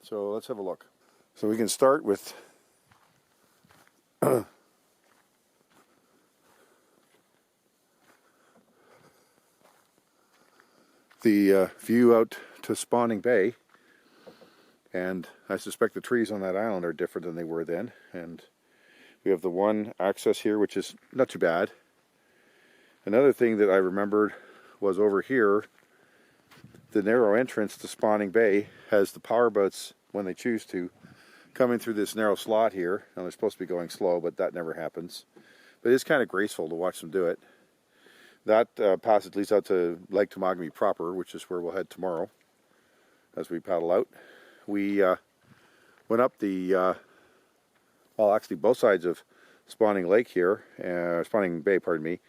So let's have a look. So we can start with the view out to Spawning Bay, and I suspect the trees on that island are different than they were then, and we have the one access here which is not too bad. Another thing that I remembered was over here, the narrow entrance to Spawning Bay has the powerboats, when they choose to, coming through this narrow slot here. Now they're supposed to be going slow, but that never happens. But it's kind of graceful to watch them do it. That passage leads out to Lake Temagami proper, which is where we'll head tomorrow as we paddle out. We went up the, well, actually both sides of Spawning Lake here, Spawning Bay, pardon me,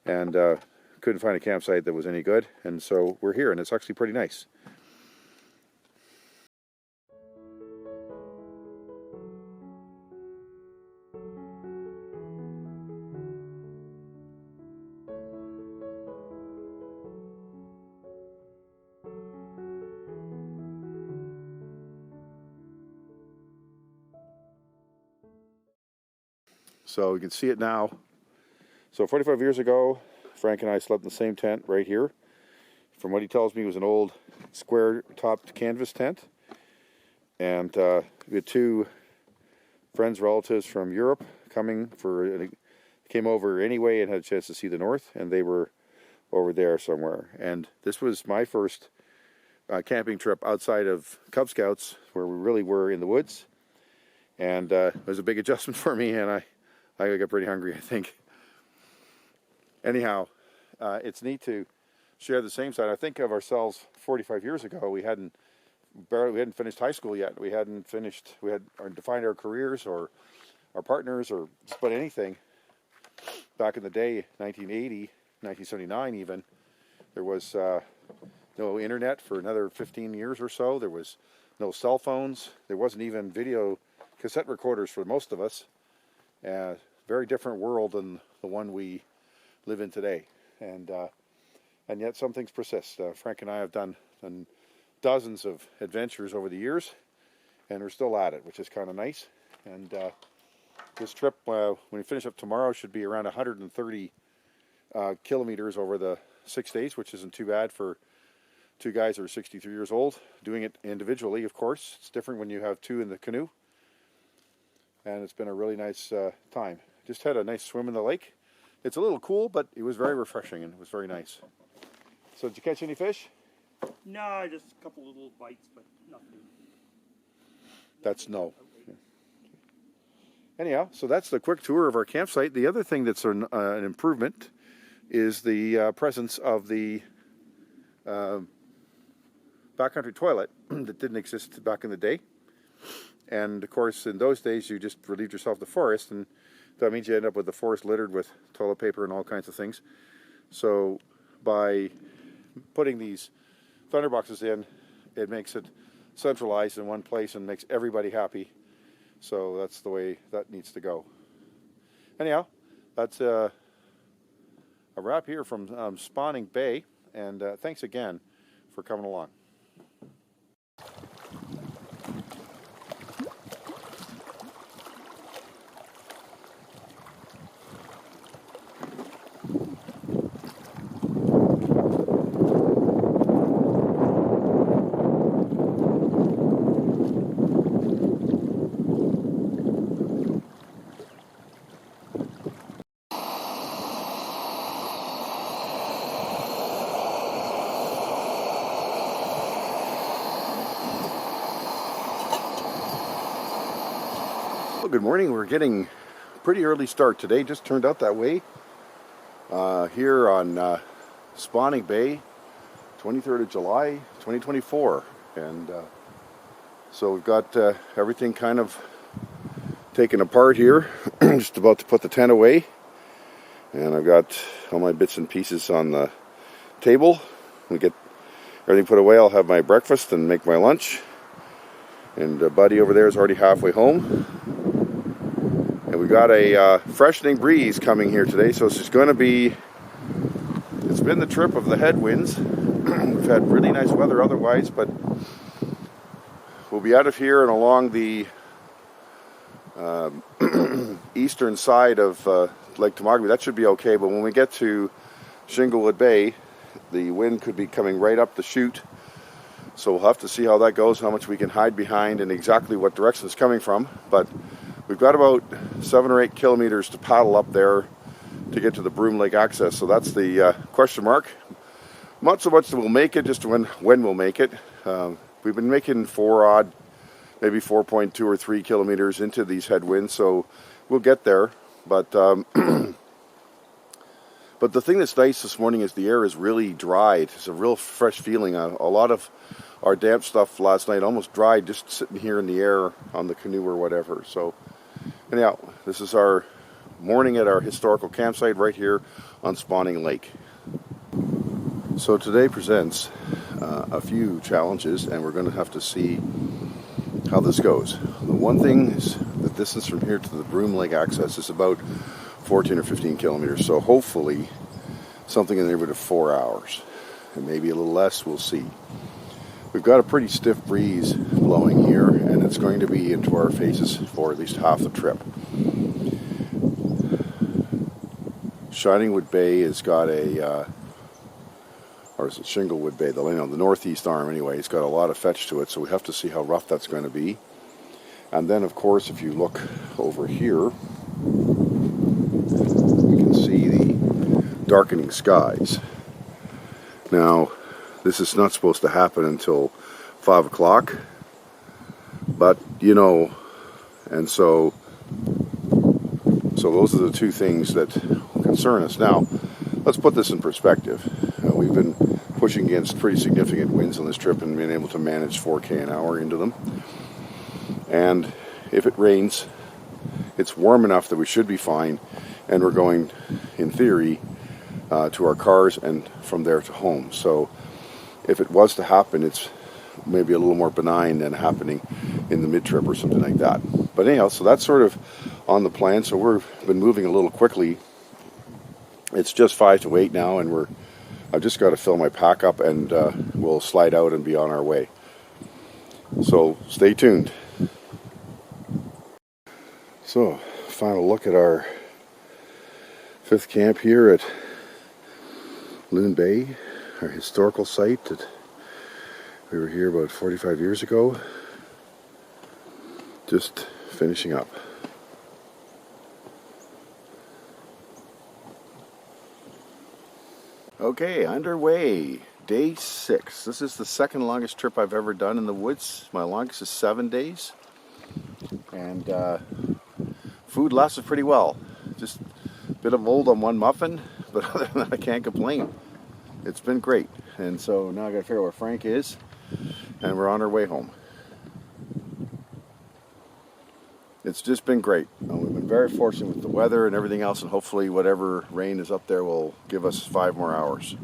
and couldn't find a campsite that was any good, and so we're here, and it's actually pretty nice. So you can see it now. So 45 years ago, Frank and I slept in the same tent right here. From what he tells me, it was an old square-topped canvas tent. And we had two friends, relatives from Europe came over anyway and had a chance to see the north, and they were over there somewhere. And this was my first camping trip outside of Cub Scouts, where we really were in the woods. And it was a big adjustment for me, and I got pretty hungry, I think. Anyhow, it's neat to share the same side. I think of ourselves 45 years ago. We hadn't finished high school yet. We hadn't defined our careers or our partners or just about anything. Back in the day, 1980, 1979 even, there was no internet for another 15 years or so. There was no cell phones. There wasn't even video cassette recorders for most of us. Very different world than the one we live in today, and yet some things persist. Frank and I have done dozens of adventures over the years, and we're still at it, which is kind of nice. And this trip, when we finish up tomorrow, should be around 130 kilometers over the 6 days, which isn't too bad for two guys that are 63 years old. Doing it individually, of course. It's different when you have two in the canoe. And it's been a really nice time. Just had a nice swim in the lake. It's a little cool, but it was very refreshing and it was very nice. So did you catch any fish? No, just a couple little bites, but nothing. That's no. Anyhow, so that's the quick tour of our campsite. The other thing that's an improvement is the presence of the backcountry toilet that didn't exist back in the day. And of course, in those days, you just relieved yourself of the forest, and that means you end up with the forest littered with toilet paper and all kinds of things. So by putting these thunderboxes in, it makes it centralized in one place and makes everybody happy. So that's the way that needs to go. Anyhow, that's a wrap here from Spawning Bay, and thanks again for coming along. Well, good morning. We're getting a pretty early start today. Just turned out that way here on Spawning Bay, 23rd of July, 2024. And so we've got everything kind of taken apart here. Just about to put the tent away. And I've got all my bits and pieces on the table. When we get everything put away, I'll have my breakfast and make my lunch. And Buddy over there is already halfway home. And we got a freshening breeze coming here today, so it's going to be, it's been the trip of the headwinds. We've had really nice weather otherwise, but we'll be out of here and along the eastern side of Lake Temagami. That should be okay, but when we get to Shinglewood Bay, the wind could be coming right up the chute. So we'll have to see how that goes, how much we can hide behind and exactly what direction it's coming from. But we've got about 7 or 8 kilometers to paddle up there to get to the Broom Lake access. So that's the question mark. Not so much that we'll make it, just when we'll make it. We've been making 4 odd, maybe 4.2 or 3 kilometers into these headwinds, so we'll get there. But but the thing that's nice this morning is the air is really dry. It's a real fresh feeling. A lot of our damp stuff last night almost dried just sitting here in the air on the canoe or whatever. So anyhow, this is our morning at our historical campsite right here on Spawning Lake. So today presents a few challenges, and we're going to have to see how this goes. The one thing is the distance from here to the Broom Lake access is about 14 or 15 kilometers, so hopefully something in the neighborhood of 4 hours, and maybe a little less, we'll see. We've got a pretty stiff breeze blowing here, and it's going to be into our faces for at least half the trip. Shiningwood Bay has got a, or is it Shinglewood Bay, the northeast arm anyway, it's got a lot of fetch to it, so we have to see how rough that's going to be. And then of course if you look over here, we can see the darkening skies. Now, this is not supposed to happen until 5 o'clock, but you know, and so those are the two things that concern us. Now, let's put this in perspective. We've been pushing against pretty significant winds on this trip and been able to manage 4K an hour into them. And if it rains, it's warm enough that we should be fine, and we're going, in theory, to our cars and from there to home. So if it was to happen, it's maybe a little more benign than happening in the mid-trip or something like that. But anyhow, so that's sort of on the plan. So we've been moving a little quickly. It's just 5 to 8 now, and I've just got to fill my pack up, and we'll slide out and be on our way. So stay tuned. So, final look at our 5th camp here at Loon Bay, our historical site that we were here about 45 years ago. Just finishing up. Okay, underway. Day 6. This is the second longest trip I've ever done in the woods. My longest is 7 days. And food lasted pretty well. Just a bit of mold on one muffin, but other than that, I can't complain. It's been great. And so now I gotta figure out where Frank is, and we're on our way home. It's just been great. We've been very fortunate with the weather and everything else, and hopefully whatever rain is up there will give us 5 more hours.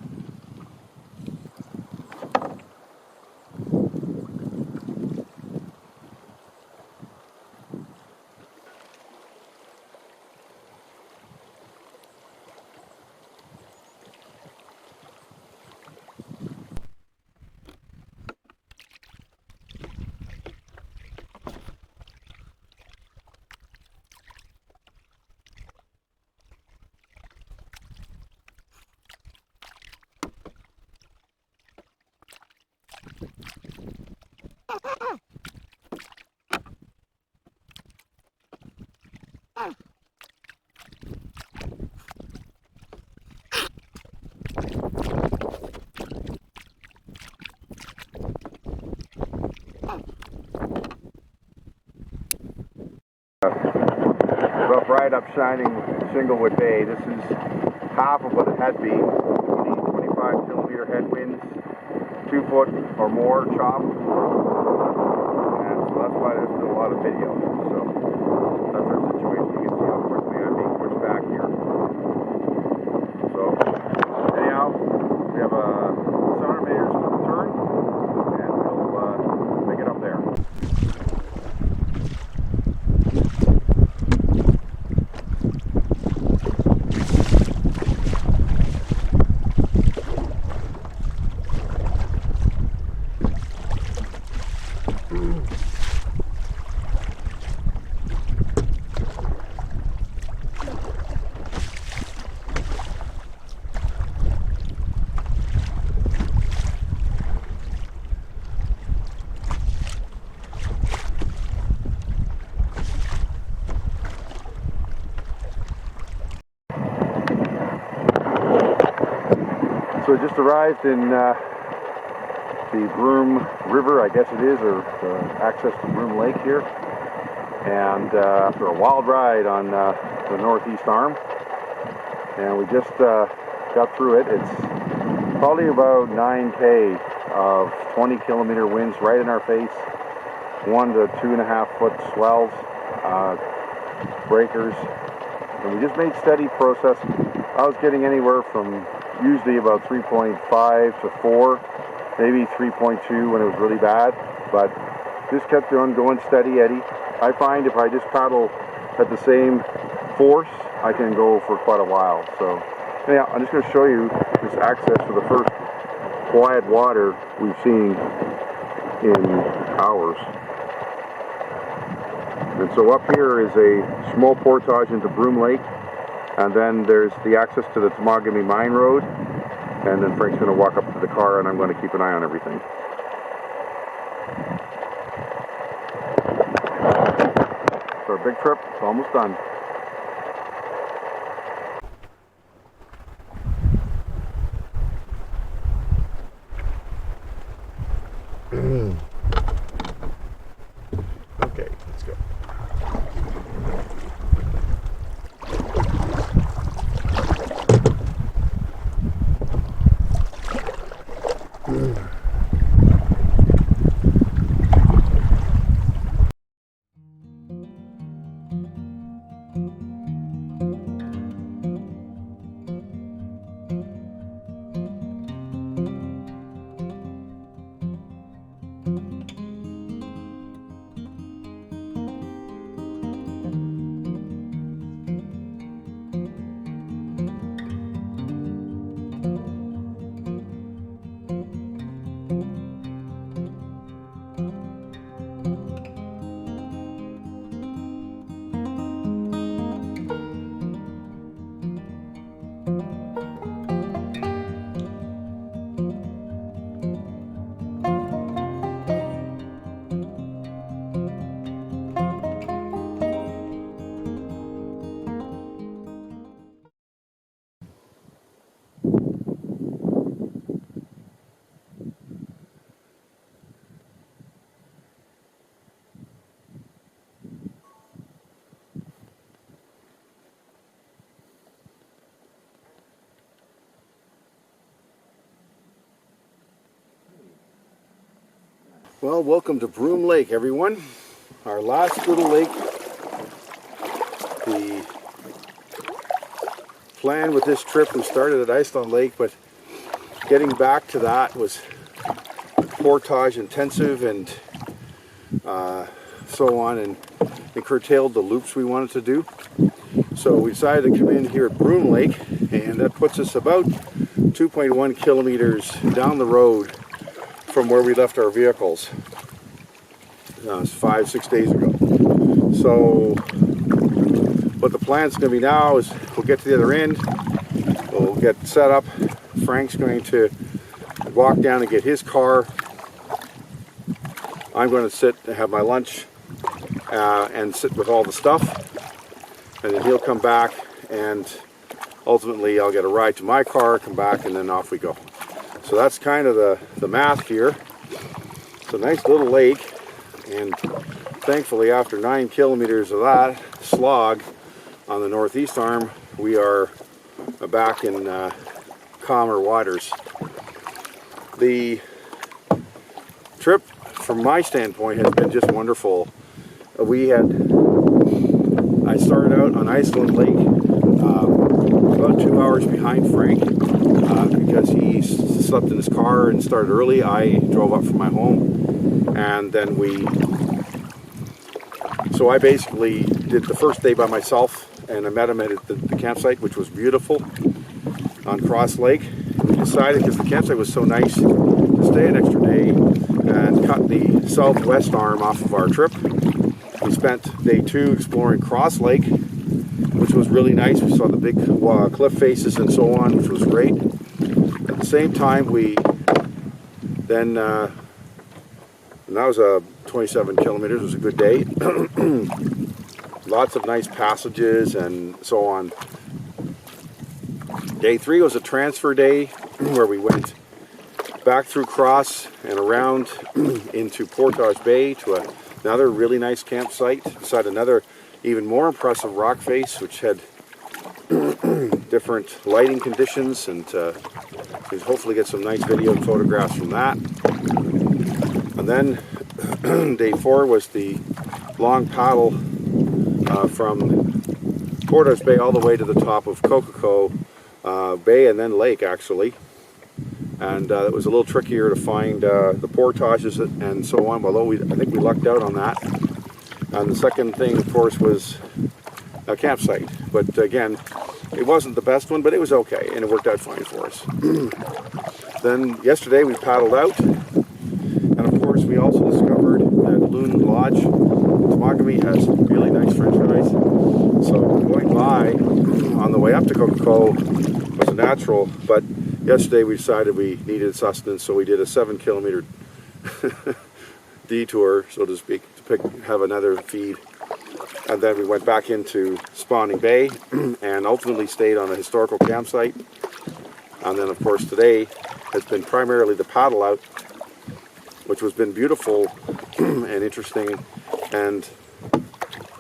Rough ride up Shining Shinglewood Bay. This is half of what it had been. We need 25 kilometer headwinds, 2 foot or more chop, and so that's why there's been a lot of video. So that's our situation. You can see how quickly I'm being pushed back here. So anyhow, we have a 700 meters to return, and we'll make it up there. So we just arrived in the Broom River, I guess it is, or access to Broom Lake here. And after a wild ride on the northeast arm, and we just got through it. It's probably about 9K of 20 kilometer winds right in our face, 1 to 2.5 foot swells, breakers, and we just made steady process. I was getting anywhere from usually about 3.5 to 4, maybe 3.2 when it was really bad, but just kept on going steady Eddie. I find if I just paddle at the same force, I can go for quite a while. So yeah, I'm just going to show you this access to the first quiet water we've seen in hours. And so up here is a small portage into Broom Lake, and then there's the access to the Temagami mine road, and then Frank's going to walk up to the car and I'm going to keep an eye on everything. So our big trip is almost done. Okay, let's go. Well, welcome to Broom Lake, everyone. Our last little lake. The plan with this trip, we started at Iceland Lake, but getting back to that was portage intensive and so on, and it curtailed the loops we wanted to do. So we decided to come in here at Broom Lake, and that puts us about 2.1 kilometers down the road from where we left our vehicles 5-6 days ago. So what the plan's going to be now is we'll get to the other end, we'll get set up. Frank's going to walk down and get his car. I'm going to sit and have my lunch and sit with all the stuff, and then he'll come back, and ultimately I'll get a ride to my car, come back, and then off we go. So that's kind of the math here. It's a nice little lake, and thankfully after 9 kilometers of that slog on the northeast arm, we are back in calmer waters. The trip from my standpoint has been just wonderful. I started out on Iceland Lake about 2 hours behind Frank because he slept in his car and started early. I drove up from my home, and then so I basically did the first day by myself, and I met him at the campsite, which was beautiful on Cross Lake. We decided, because the campsite was so nice, to stay an extra day and cut the southwest arm off of our trip. We spent day 2 exploring Cross Lake, which was really nice. We saw the big cliff faces and so on, which was great. At the same time, we then, and that was 27 kilometers, it was a good day. Lots of nice passages and so on. Day 3 was a transfer day where we went back through Cross and around into Portage Bay to another really nice campsite beside another even more impressive rock face, which had different lighting conditions, and we'll hopefully get some nice video and photographs from that. And then day 4 was the long paddle from Portage Bay all the way to the top of Kokoko Bay, and then lake actually. And it was a little trickier to find the portages and so on, although I think we lucked out on that. And the second thing, of course, was a campsite. But again, it wasn't the best one, but it was okay, and it worked out fine for us. Then yesterday we paddled out, and of course we also discovered that Loon Lodge, Temagami, has really nice French fries. So going by on the way up to Kokoko was a natural, but yesterday we decided we needed sustenance, so we did a 7-kilometer detour, so to speak, to have another feed. And then we went back into Spawning Bay and ultimately stayed on a historical campsite. And then, of course, today has been primarily the paddle out, which has been beautiful and interesting, and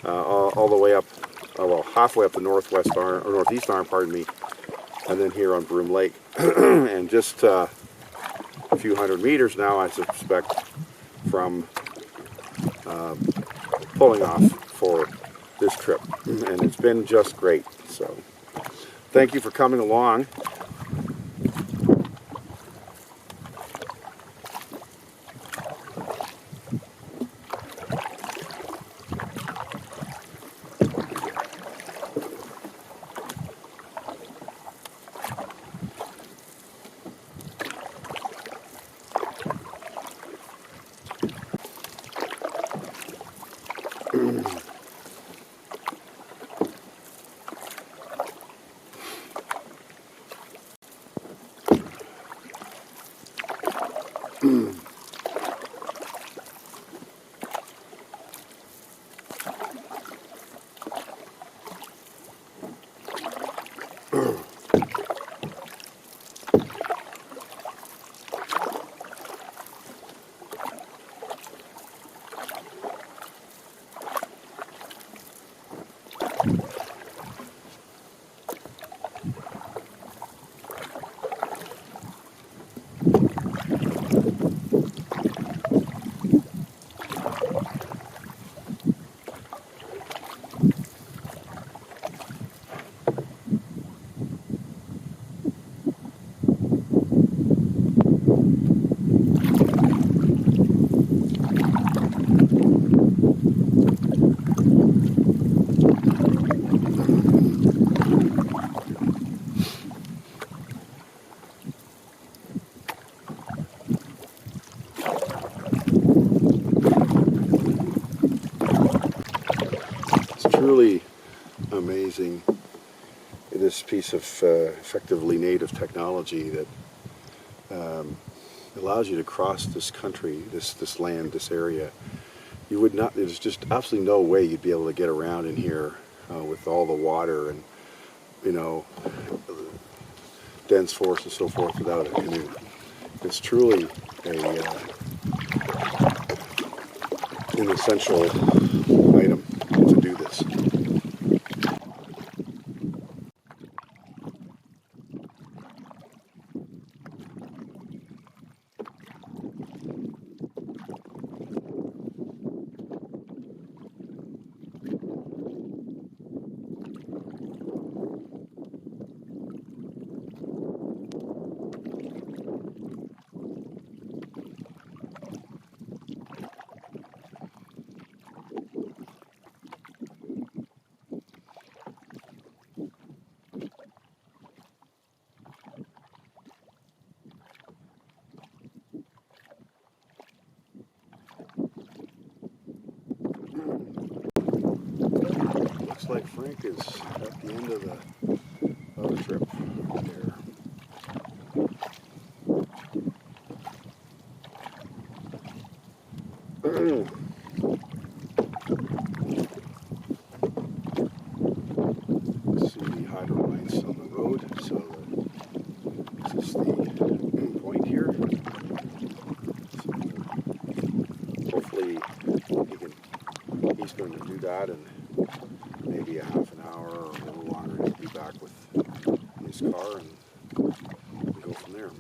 all the way up, well, halfway up the northwest arm, or northeast arm, pardon me, and then here on Broom Lake. And just a few hundred meters now, I suspect, from pulling off for this trip, and it's been just great. So thank you for coming along. this piece of effectively native technology that allows you to cross this country, this land, this area. You would not, there's just absolutely no way you'd be able to get around in here with all the water and, you know, dense forest and so forth without a canoe. It's truly an essential item to do this. Looks like Frank is at the end of the trip there. See the hydro lights on the road, so this is the point here. So hopefully he's going to do that in maybe a half an hour or a little longer. He'll be back with his car and go from there.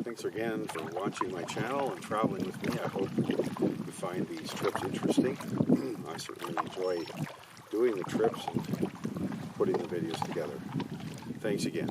Thanks again for watching my channel and traveling with me. I hope you find these trips interesting. I certainly enjoy doing the trips and putting the videos together. Thanks again.